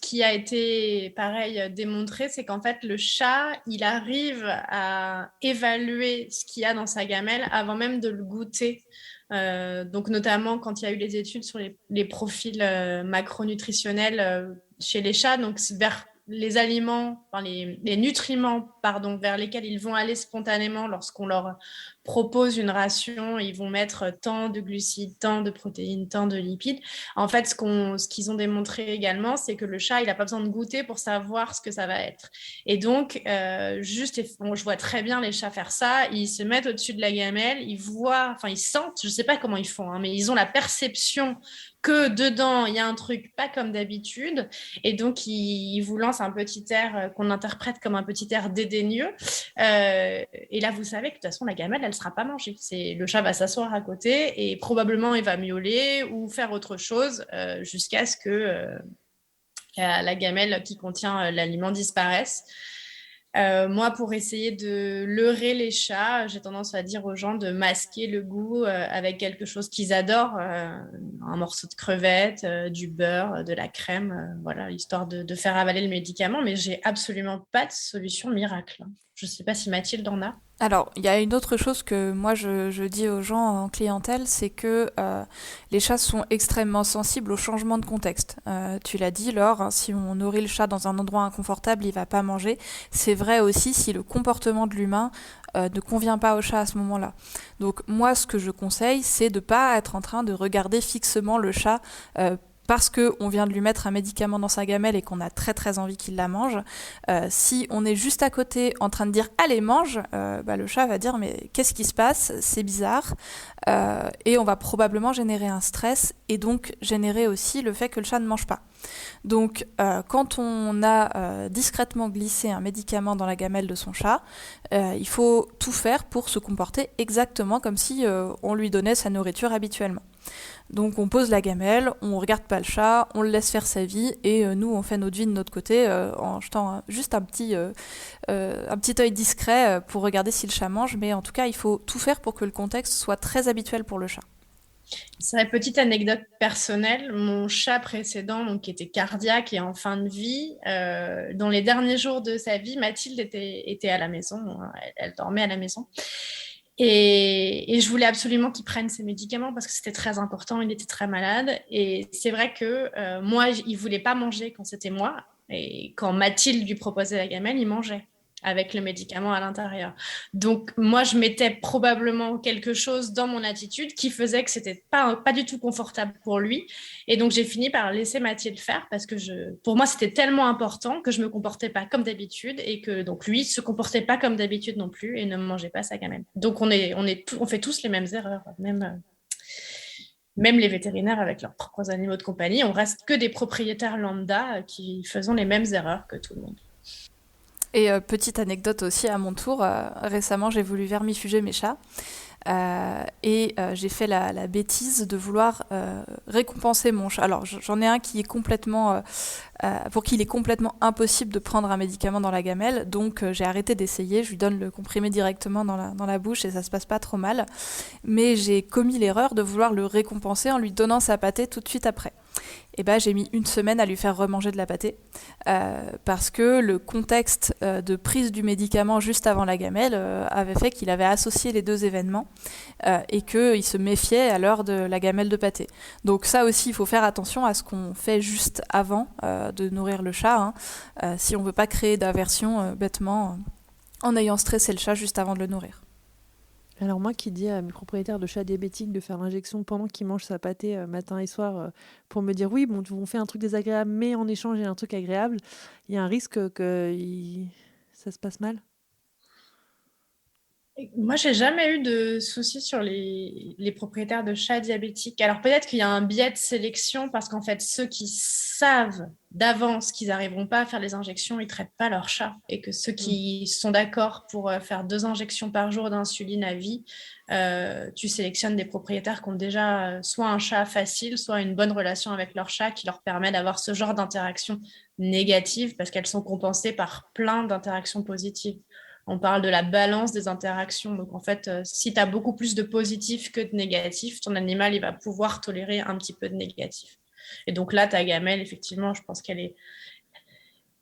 qui a été, pareil, démontré, c'est qu'en fait, le chat, il arrive à évaluer ce qu'il y a dans sa gamelle avant même de le goûter. Donc, notamment quand il y a eu les études sur les profils macronutritionnels chez les chats, donc vers les aliments, les nutriments, vers lesquels ils vont aller spontanément lorsqu'on leur propose une ration, ils vont mettre tant de glucides, tant de protéines, tant de lipides. En fait, ce qu'ils ont démontré également, c'est que le chat, il n'a pas besoin de goûter pour savoir ce que ça va être. Et donc, je vois très bien les chats faire ça, ils se mettent au-dessus de la gamelle, ils sentent, je ne sais pas comment ils font, mais ils ont la perception que dedans, il y a un truc pas comme d'habitude. Et donc, il vous lance un petit air qu'on interprète comme un petit air dédaigneux. Et là, vous savez que de toute façon, la gamelle, elle ne sera pas mangée. Le chat va s'asseoir à côté et probablement, il va miauler ou faire autre chose jusqu'à ce que la gamelle qui contient l'aliment disparaisse. Moi, pour essayer de leurrer les chats, j'ai tendance à dire aux gens de masquer le goût avec quelque chose qu'ils adorent, un morceau de crevette, du beurre, de la crème, histoire de faire avaler le médicament. Mais j'ai absolument pas de solution miracle. Je ne sais pas si Mathilde en a. Alors, il y a une autre chose que moi je dis aux gens en clientèle, c'est que les chats sont extrêmement sensibles au changement de contexte. Tu l'as dit, Laure, hein, si on nourrit le chat dans un endroit inconfortable, il va pas manger. C'est vrai aussi si le comportement de l'humain ne convient pas au chat à ce moment-là. Donc moi, ce que je conseille, c'est de pas être en train de regarder fixement le chat. Parce qu'on vient de lui mettre un médicament dans sa gamelle et qu'on a très très envie qu'il la mange, si on est juste à côté en train de dire allez mange, le chat va dire mais qu'est-ce qui se passe, c'est bizarre, et on va probablement générer un stress et donc générer aussi le fait que le chat ne mange pas. Donc quand on a discrètement glissé un médicament dans la gamelle de son chat, il faut tout faire pour se comporter exactement comme si on lui donnait sa nourriture habituellement. Donc on pose la gamelle, on regarde pas le chat, on le laisse faire sa vie et nous on fait notre vie de notre côté en jetant juste un petit œil discret pour regarder si le chat mange, mais en tout cas il faut tout faire pour que le contexte soit très habituel pour le chat. C'est une petite anecdote personnelle. Mon chat précédent, donc, qui était cardiaque et en fin de vie, dans les derniers jours de sa vie, Mathilde était à la maison. Elle dormait à la maison. Et je voulais absolument qu'il prenne ses médicaments parce que c'était très important. Il était très malade. Et c'est vrai que moi, il ne voulait pas manger quand c'était moi. Et quand Mathilde lui proposait la gamelle, il mangeait avec le médicament à l'intérieur. Donc, moi, je mettais probablement quelque chose dans mon attitude qui faisait que c'était pas du tout confortable pour lui. Et donc, j'ai fini par laisser Mathilde faire parce que pour moi, c'était tellement important que je me comportais pas comme d'habitude et que donc lui se comportait pas comme d'habitude non plus et ne mangeait pas sa gamelle. Donc, on fait tous les mêmes erreurs, même les vétérinaires avec leurs propres animaux de compagnie. On reste que des propriétaires lambda qui faisons les mêmes erreurs que tout le monde. Et petite anecdote aussi à mon tour, récemment j'ai voulu vermifuger mes chats et j'ai fait la bêtise de vouloir récompenser mon chat. Alors j'en ai un qui est complètement, pour qui il est complètement impossible de prendre un médicament dans la gamelle, donc j'ai arrêté d'essayer, je lui donne le comprimé directement dans la bouche et ça se passe pas trop mal. Mais j'ai commis l'erreur de vouloir le récompenser en lui donnant sa pâtée tout de suite après. Et j'ai mis 1 semaine à lui faire remanger de la pâtée parce que le contexte de prise du médicament juste avant la gamelle avait fait qu'il avait associé les deux événements et qu'il se méfiait à l'heure de la gamelle de pâtée. Donc ça aussi, il faut faire attention à ce qu'on fait juste avant de nourrir le chat, hein, si on ne veut pas créer d'aversion bêtement en ayant stressé le chat juste avant de le nourrir. Alors moi qui dis à mes propriétaires de chats diabétiques de faire l'injection pendant qu'ils mangent sa pâtée matin et soir pour me dire oui, bon, on fait un truc désagréable, mais en échange il y a un truc agréable, il y a un risque que ça se passe mal. Moi, j'ai jamais eu de soucis sur les propriétaires de chats diabétiques. Alors peut-être qu'il y a un biais de sélection parce qu'en fait, ceux qui savent d'avance qu'ils n'arriveront pas à faire les injections, ils ne traitent pas leur chat. Et que ceux qui sont d'accord pour faire 2 injections par jour d'insuline à vie, tu sélectionnes des propriétaires qui ont déjà soit un chat facile, soit une bonne relation avec leur chat qui leur permet d'avoir ce genre d'interaction négative parce qu'elles sont compensées par plein d'interactions positives. On parle de la balance des interactions. Donc, en fait, si tu as beaucoup plus de positifs que de négatifs, ton animal, il va pouvoir tolérer un petit peu de négatif. Et donc là, ta gamelle, effectivement, je pense qu'elle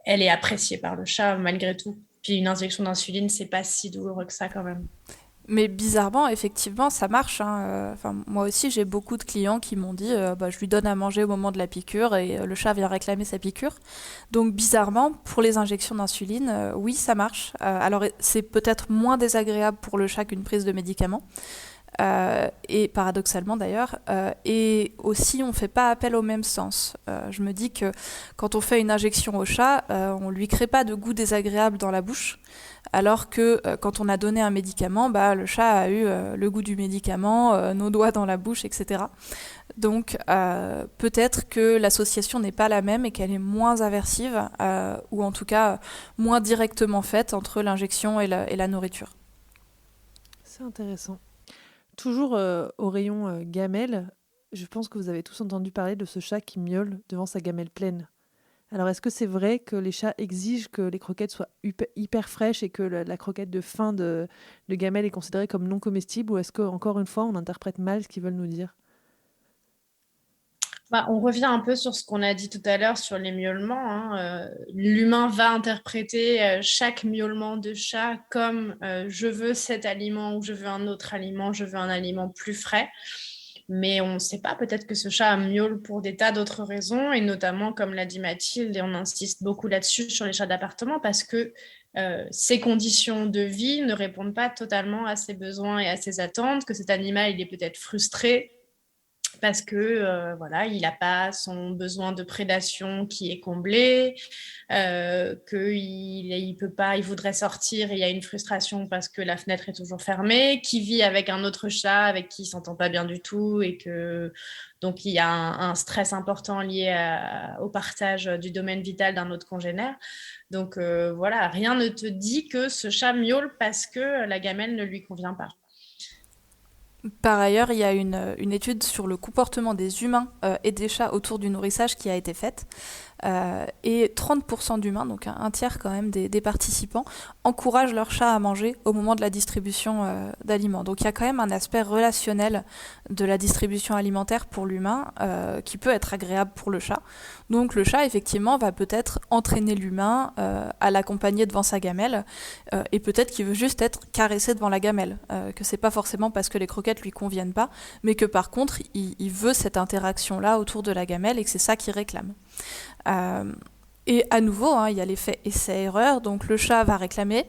est appréciée par le chat malgré tout. Puis une injection d'insuline, c'est pas si douloureux que ça quand même. Mais bizarrement, effectivement, ça marche, hein. Moi aussi, j'ai beaucoup de clients qui m'ont dit je lui donne à manger au moment de la piqûre et le chat vient réclamer sa piqûre. Donc bizarrement, pour les injections d'insuline, oui, ça marche. Alors c'est peut-être moins désagréable pour le chat qu'une prise de médicaments. Et paradoxalement d'ailleurs, et aussi on ne fait pas appel au même sens. Je me dis que quand on fait une injection au chat, on ne lui crée pas de goût désagréable dans la bouche, alors que quand on a donné un médicament, le chat a eu le goût du médicament, nos doigts dans la bouche, etc. Donc peut-être que l'association n'est pas la même et qu'elle est moins aversive, ou en tout cas moins directement faite entre l'injection et la nourriture. C'est intéressant. Toujours au rayon gamelle, je pense que vous avez tous entendu parler de ce chat qui miaule devant sa gamelle pleine. Alors, est-ce que c'est vrai que les chats exigent que les croquettes soient hyper fraîches et que la croquette de fin de gamelle est considérée comme non comestible, ou est-ce qu'encore une fois, on interprète mal ce qu'ils veulent nous dire ? On revient un peu sur ce qu'on a dit tout à l'heure sur les miaulements, hein. L'humain va interpréter chaque miaulement de chat comme je veux cet aliment ou je veux un autre aliment, je veux un aliment plus frais. Mais on ne sait pas, peut-être que ce chat miaule pour des tas d'autres raisons, et notamment, comme l'a dit Mathilde, et on insiste beaucoup là-dessus sur les chats d'appartement, parce que ses conditions de vie ne répondent pas totalement à ses besoins et à ses attentes, que cet animal, il est peut-être frustré parce que voilà, il n'a pas son besoin de prédation qui est comblé, qu'il peut pas, il voudrait sortir et il y a une frustration parce que la fenêtre est toujours fermée, qui vit avec un autre chat avec qui il s'entend pas bien du tout et que donc il y a un stress important lié au partage du domaine vital d'un autre congénère. Donc voilà, rien ne te dit que ce chat miaule parce que la gamelle ne lui convient pas. Par ailleurs, il y a une étude sur le comportement des humains et des chats autour du nourrissage qui a été faite. Et 30% d'humains, donc un tiers quand même des participants, encouragent leur chat à manger au moment de la distribution d'aliments. Donc il y a quand même un aspect relationnel de la distribution alimentaire pour l'humain qui peut être agréable pour le chat. Donc le chat, effectivement, va peut-être entraîner l'humain à l'accompagner devant sa gamelle et peut-être qu'il veut juste être caressé devant la gamelle, que c'est pas forcément parce que les croquettes lui conviennent pas, mais que par contre, il veut cette interaction-là autour de la gamelle et que c'est ça qu'il réclame. Et à nouveau, hein, il y a l'effet essai-erreur, donc le chat va réclamer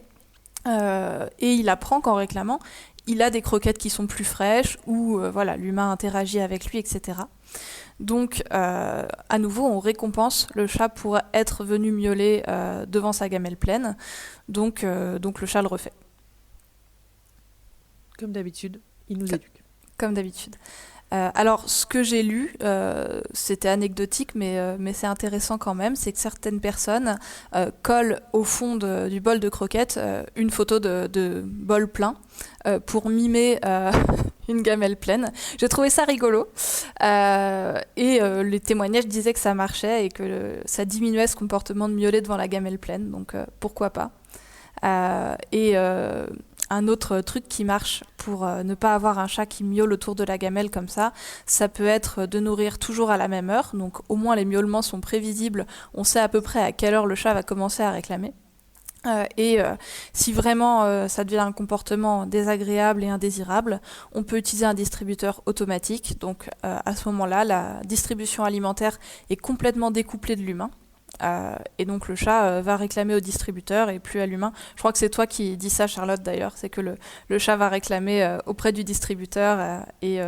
et il apprend qu'en réclamant, il a des croquettes qui sont plus fraîches ou voilà, l'humain interagit avec lui, etc. Donc à nouveau, on récompense le chat pour être venu miauler devant sa gamelle pleine, donc le chat le refait. Comme d'habitude, il nous éduque. Comme d'habitude. Alors, ce que j'ai lu, c'était anecdotique, mais c'est intéressant quand même, c'est que certaines personnes collent au fond du bol de croquettes une photo de bol plein pour mimer une gamelle pleine. J'ai trouvé ça rigolo. Et les témoignages disaient que ça marchait et que ça diminuait ce comportement de miauler devant la gamelle pleine, donc pourquoi pas. Un autre truc qui marche pour ne pas avoir un chat qui miaule autour de la gamelle comme ça peut être de nourrir toujours à la même heure. Donc au moins les miaulements sont prévisibles, on sait à peu près à quelle heure le chat va commencer à réclamer. Si vraiment ça devient un comportement désagréable et indésirable, on peut utiliser un distributeur automatique. Donc à ce moment-là, la distribution alimentaire est complètement découplée de l'humain. Et donc le chat va réclamer au distributeur et plus à l'humain. Je crois que c'est toi qui dis ça, Charlotte, d'ailleurs. C'est que le chat va réclamer auprès du distributeur et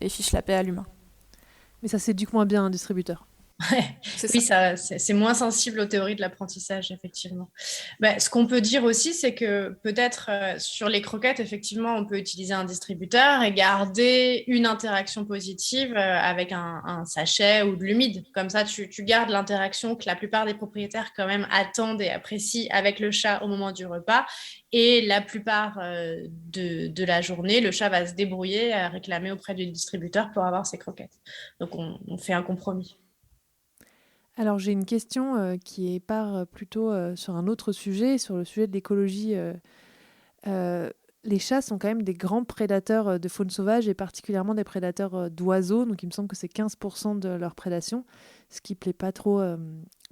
fiche la paix à l'humain. Mais ça s'éduque moins bien un distributeur. Oui, c'est moins sensible aux théories de l'apprentissage, effectivement. Ce qu'on peut dire aussi, c'est que peut-être sur les croquettes, effectivement, on peut utiliser un distributeur et garder une interaction positive avec un sachet ou de l'humide. Comme ça, tu gardes l'interaction que la plupart des propriétaires quand même attendent et apprécient avec le chat au moment du repas. Et la plupart de la journée, le chat va se débrouiller à réclamer auprès du distributeur pour avoir ses croquettes. Donc, on fait un compromis. Alors j'ai une question qui part plutôt sur un autre sujet, sur le sujet de l'écologie. Les chats sont quand même des grands prédateurs de faune sauvage et particulièrement des prédateurs d'oiseaux. Donc il me semble que c'est 15% de leur prédation, ce qui ne plaît pas trop à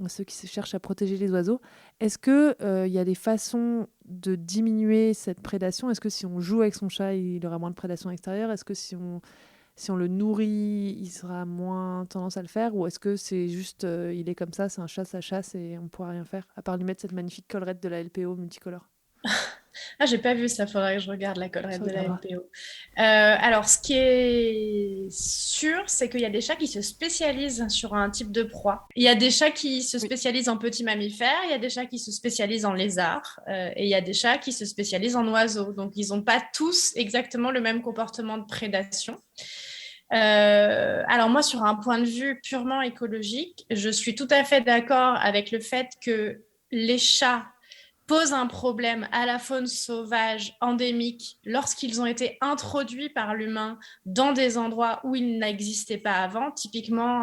ceux qui se cherchent à protéger les oiseaux. Est-ce qu'il y a des façons de diminuer cette prédation ? Est-ce que si on joue avec son chat, il aura moins de prédation extérieure ? Est-ce que si on le nourrit, il sera moins tendance à le faire? Ou est-ce que c'est juste, il est comme ça, c'est un chat, ça chasse et on ne pourra rien faire, à part lui mettre cette magnifique collerette de la LPO multicolore? Ah, j'ai pas vu ça, faudrait que je regarde la collerette de la LPO. Alors, ce qui est sûr, c'est qu'il y a des chats qui se spécialisent sur un type de proie. Il y a des chats qui se spécialisent en petits mammifères, il y a des chats qui se spécialisent en lézards, et il y a des chats qui se spécialisent en oiseaux. Donc, ils n'ont pas tous exactement le même comportement de prédation. Alors moi, sur un point de vue purement écologique, je suis tout à fait d'accord avec le fait que les chats posent un problème à la faune sauvage endémique lorsqu'ils ont été introduits par l'humain dans des endroits où ils n'existaient pas avant. Typiquement,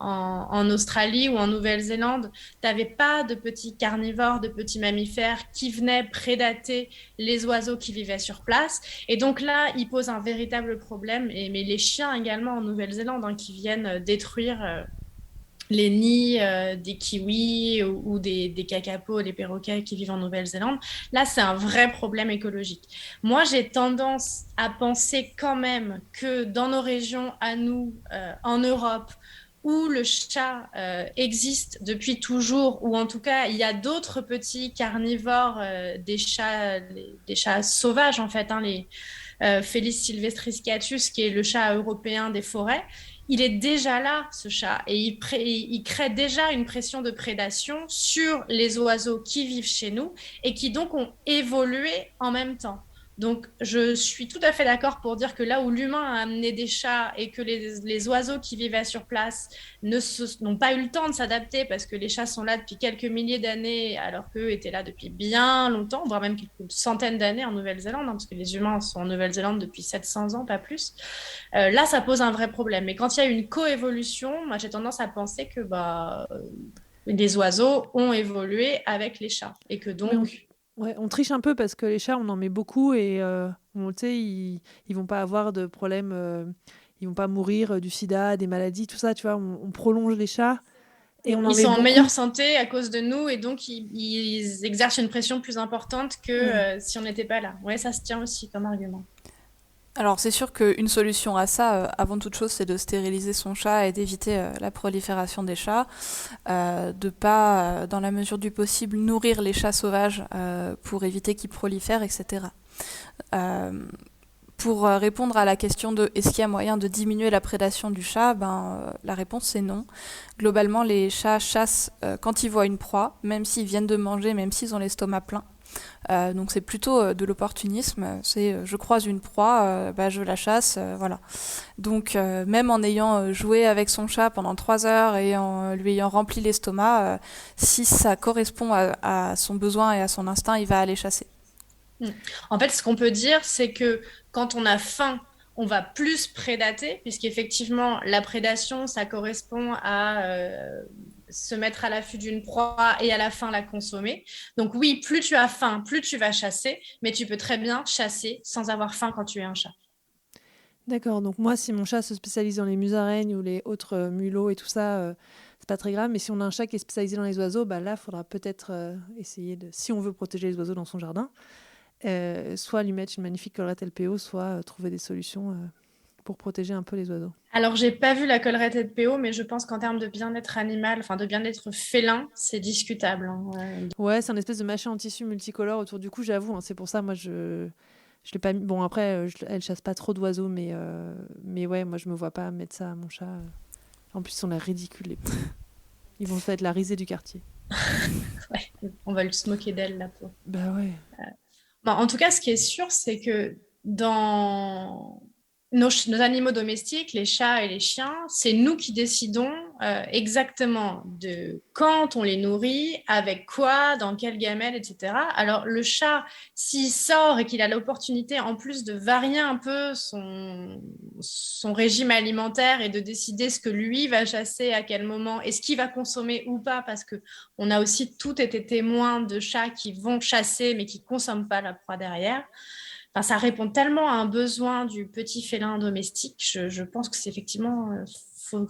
en Australie ou en Nouvelle-Zélande, tu n'avais pas de petits carnivores, de petits mammifères qui venaient prédater les oiseaux qui vivaient sur place. Et donc là, ils posent un véritable problème. Mais les chiens également en Nouvelle-Zélande, qui viennent détruire les nids des kiwis ou des kakapos, les perroquets qui vivent en Nouvelle-Zélande. Là, c'est un vrai problème écologique. Moi, j'ai tendance à penser quand même que dans nos régions, à nous, en Europe, où le chat existe depuis toujours, ou en tout cas, il y a d'autres petits carnivores, des chats sauvages, en fait, les Felis sylvestris catus, qui est le chat européen des forêts. Il est déjà là, ce chat, et il crée déjà une pression de prédation sur les oiseaux qui vivent chez nous et qui donc ont évolué en même temps. Donc, je suis tout à fait d'accord pour dire que là où l'humain a amené des chats et que les oiseaux qui vivaient sur place n'ont pas eu le temps de s'adapter parce que les chats sont là depuis quelques milliers d'années alors qu'eux étaient là depuis bien longtemps, voire même quelques centaines d'années en Nouvelle-Zélande, parce que les humains sont en Nouvelle-Zélande depuis 700 ans, pas plus. Là, ça pose un vrai problème. Mais quand il y a une coévolution, moi, j'ai tendance à penser que les oiseaux ont évolué avec les chats et que donc... Ouais, on triche un peu parce que les chats, on en met beaucoup et ils vont pas avoir de problème, ils vont pas mourir du sida, des maladies, tout ça, tu vois. On prolonge les chats et on en met sont beaucoup. En meilleure santé à cause de nous et donc ils exercent une pression plus importante que si on n'était pas là. Ouais, ça se tient aussi comme argument. Alors c'est sûr qu'une solution à ça, avant toute chose, c'est de stériliser son chat et d'éviter la prolifération des chats, de pas, dans la mesure du possible, nourrir les chats sauvages pour éviter qu'ils prolifèrent, etc. Pour répondre à la question de est-ce qu'il y a moyen de diminuer la prédation du chat, la réponse c'est non. Globalement, les chats chassent quand ils voient une proie, même s'ils viennent de manger, même s'ils ont l'estomac plein. Donc c'est plutôt de l'opportunisme, c'est je croise une proie, je la chasse, voilà. Donc même en ayant joué avec son chat pendant 3 heures et en lui ayant rempli l'estomac, si ça correspond à son besoin et à son instinct, il va aller chasser. En fait, ce qu'on peut dire, c'est que quand on a faim, on va plus prédater, puisqu'effectivement, la prédation, ça correspond à se mettre à l'affût d'une proie et à la fin la consommer. Donc oui, plus tu as faim, plus tu vas chasser, mais tu peux très bien chasser sans avoir faim quand tu es un chat. D'accord, donc moi, si mon chat se spécialise dans les musaraignes ou les autres mulots et tout ça, c'est pas très grave, mais si on a un chat qui est spécialisé dans les oiseaux, là, il faudra peut-être essayer si on veut protéger les oiseaux dans son jardin, soit lui mettre une magnifique collerette LPO, soit trouver des solutions pour protéger un peu les oiseaux. Alors, j'ai pas vu la collerette LPO, mais je pense qu'en termes de bien-être animal, de bien-être félin, c'est discutable. Ouais, c'est un espèce de machin en tissu multicolore autour du cou, j'avoue. C'est pour ça, moi, je l'ai pas mis. Bon, après, elle chasse pas trop d'oiseaux, mais ouais, moi, je me vois pas mettre ça à mon chat. En plus, ils ont l'air ridicules, les pauvres. Ils vont se faire être la risée du quartier. Ouais, on va se moquer d'elle, la peau. Bah ouais. En tout cas, ce qui est sûr, c'est que dans nos animaux domestiques, les chats et les chiens, c'est nous qui décidons exactement de quand on les nourrit, avec quoi, dans quelle gamelle, etc. Alors, le chat, s'il sort et qu'il a l'opportunité, en plus de varier un peu son régime alimentaire et de décider ce que lui va chasser, à quel moment, et ce qu'il va consommer ou pas, parce qu'on a aussi tous été témoins de chats qui vont chasser, mais qui ne consomment pas la proie derrière. Ça répond tellement à un besoin du petit félin domestique. Je pense que c'est effectivement... faut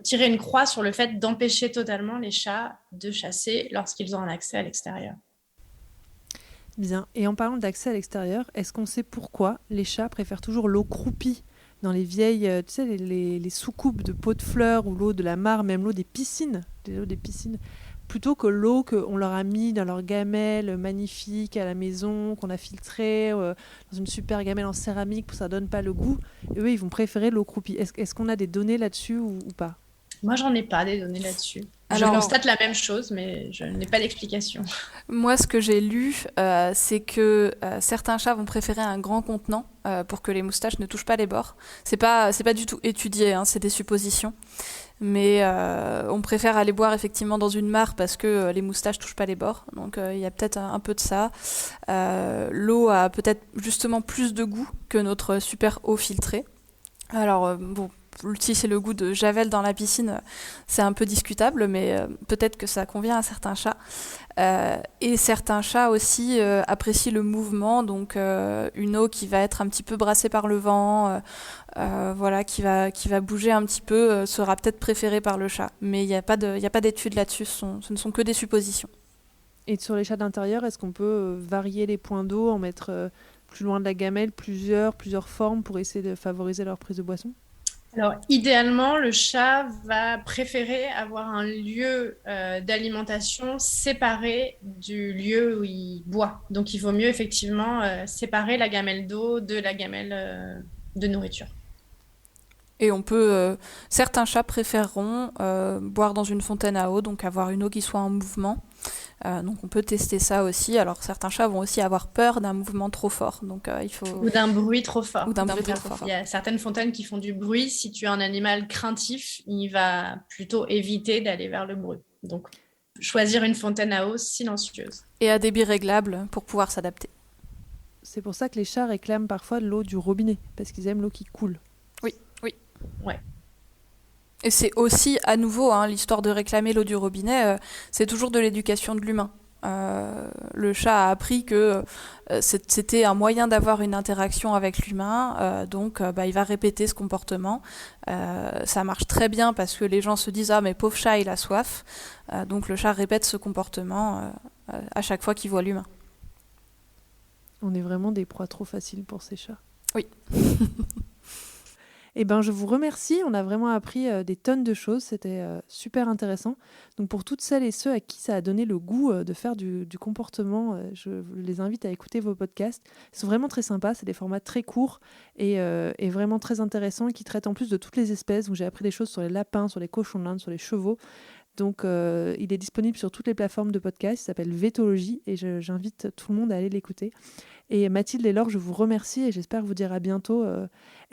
tirer une croix sur le fait d'empêcher totalement les chats de chasser lorsqu'ils ont un accès à l'extérieur. Bien. Et en parlant d'accès à l'extérieur, est-ce qu'on sait pourquoi les chats préfèrent toujours l'eau croupie dans les vieilles, tu sais, les soucoupes de pots de fleurs ou l'eau de la mare, même l'eau des piscines, plutôt que l'eau qu'on leur a mis dans leur gamelle magnifique à la maison, qu'on a filtrée dans une super gamelle en céramique pour que ça ne donne pas le goût. Et eux, ils vont préférer l'eau croupie. Est-ce qu'on a des données là-dessus ou pas ? Moi, j'en ai pas des données là-dessus. Je Alors, constate la même chose, mais je n'ai pas d'explication. moi, ce que j'ai lu, c'est que certains chats vont préférer un grand contenant pour que les moustaches ne touchent pas les bords. C'est pas du tout étudié, hein, c'est des suppositions. Mais on préfère aller boire effectivement dans une mare parce que les moustaches touchent pas les bords. Donc il y a peut-être un peu de ça. L'eau a peut-être justement plus de goût que notre super eau filtrée. Alors bon, si c'est le goût de Javel dans la piscine, c'est un peu discutable, mais peut-être que ça convient à certains chats. Et certains chats aussi apprécient le mouvement, donc une eau qui va être un petit peu brassée par le vent, voilà, qui va bouger un petit peu, sera peut-être préférée par le chat. Mais il n'y a pas d'études là-dessus, ce ne sont que des suppositions. Et sur les chats d'intérieur, est-ce qu'on peut varier les points d'eau, en mettre plus loin de la gamelle, plusieurs formes pour essayer de favoriser leur prise de boisson? Alors, idéalement, le chat va préférer avoir un lieu d'alimentation séparé du lieu où il boit. Donc, il vaut mieux effectivement séparer la gamelle d'eau de la gamelle de nourriture. Et certains chats préféreront boire dans une fontaine à eau, donc avoir une eau qui soit en mouvement. Donc on peut tester ça aussi. Alors certains chats vont aussi avoir peur d'un mouvement trop fort. Donc il faut... Ou d'un bruit trop fort. Ou d'un bruit trop fort. Il y a certaines fontaines qui font du bruit. Si tu as un animal craintif, il va plutôt éviter d'aller vers le bruit. Donc choisir une fontaine à eau silencieuse. Et à débit réglable pour pouvoir s'adapter. C'est pour ça que les chats réclament parfois de l'eau du robinet, parce qu'ils aiment l'eau qui coule. Oui. Ouais. Et c'est aussi, à nouveau, hein, l'histoire de réclamer l'eau du robinet, c'est toujours de l'éducation de l'humain. Le chat a appris que c'était un moyen d'avoir une interaction avec l'humain, donc il va répéter ce comportement. Ça marche très bien parce que les gens se disent « Ah, mais pauvre chat, il a soif ». Donc le chat répète ce comportement à chaque fois qu'il voit l'humain. On est vraiment des proies trop faciles pour ces chats. Oui. Eh ben, je vous remercie. On a vraiment appris des tonnes de choses. C'était super intéressant. Donc, pour toutes celles et ceux à qui ça a donné le goût de faire du comportement, je les invite à écouter vos podcasts. Ils sont vraiment très sympas. C'est des formats très courts et vraiment très intéressants qui traitent en plus de toutes les espèces. Donc, j'ai appris des choses sur les lapins, sur les cochons d'Inde, sur les chevaux. Donc, il est disponible sur toutes les plateformes de podcast. Il s'appelle Vétologie et j'invite tout le monde à aller l'écouter. Et Mathilde et Laure, je vous remercie et j'espère vous dire à bientôt.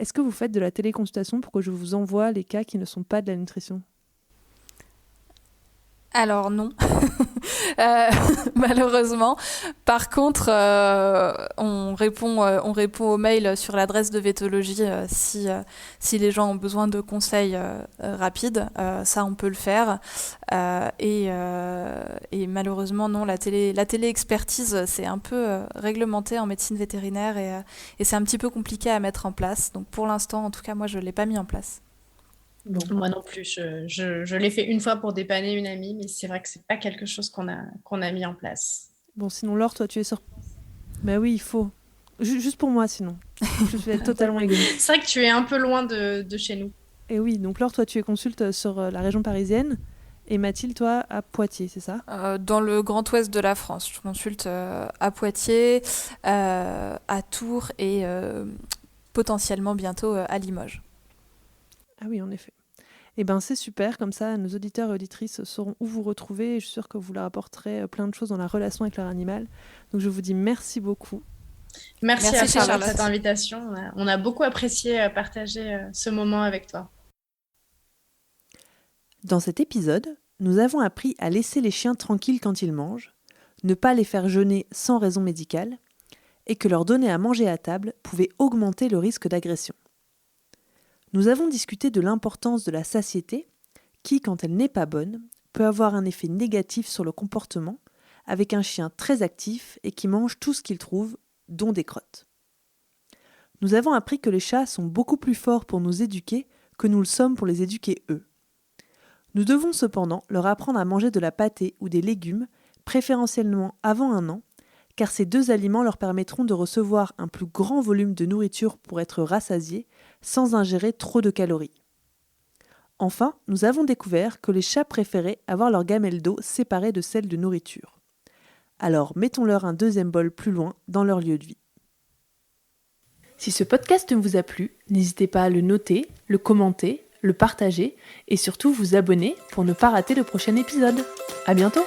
Est-ce que vous faites de la téléconsultation pour que je vous envoie les cas qui ne sont pas de la nutrition ? Alors non, malheureusement. Par contre, on répond aux mails sur l'adresse de Vétologie si les gens ont besoin de conseils rapides. Ça, on peut le faire. Et malheureusement, non, la télé-expertise, c'est un peu réglementé en médecine vétérinaire et c'est un petit peu compliqué à mettre en place. Donc pour l'instant, en tout cas, moi, je ne l'ai pas mis en place. Bon. Moi non plus, je l'ai fait une fois pour dépanner une amie, mais c'est vrai que c'est pas quelque chose qu'on a mis en place. Bon, sinon Laure, toi tu es sur... Bah oui, il faut. Juste pour moi sinon. Je vais être totalement égoïste. C'est vrai que tu es un peu loin de chez nous. Et oui, donc Laure, toi tu es consulte sur la région parisienne et Mathilde, toi à Poitiers, c'est ça ? Dans le grand ouest de la France. Je consulte à Poitiers, à Tours et potentiellement bientôt à Limoges. Ah oui, en effet. Eh bien, c'est super, comme ça, nos auditeurs et auditrices sauront où vous retrouver et je suis sûre que vous leur apporterez plein de choses dans la relation avec leur animal. Donc, je vous dis merci beaucoup. Merci à toi pour cette invitation. On a beaucoup apprécié partager ce moment avec toi. Dans cet épisode, nous avons appris à laisser les chiens tranquilles quand ils mangent, ne pas les faire jeûner sans raison médicale et que leur donner à manger à table pouvait augmenter le risque d'agression. Nous avons discuté de l'importance de la satiété qui, quand elle n'est pas bonne, peut avoir un effet négatif sur le comportement avec un chien très actif et qui mange tout ce qu'il trouve, dont des crottes. Nous avons appris que les chats sont beaucoup plus forts pour nous éduquer que nous le sommes pour les éduquer eux. Nous devons cependant leur apprendre à manger de la pâtée ou des légumes, préférentiellement avant 1 an, car ces 2 aliments leur permettront de recevoir un plus grand volume de nourriture pour être rassasiés, sans ingérer trop de calories. Enfin, nous avons découvert que les chats préféraient avoir leur gamelle d'eau séparée de celle de nourriture. Alors mettons-leur un 2e bol plus loin dans leur lieu de vie. Si ce podcast vous a plu, n'hésitez pas à le noter, le commenter, le partager et surtout vous abonner pour ne pas rater le prochain épisode. À bientôt!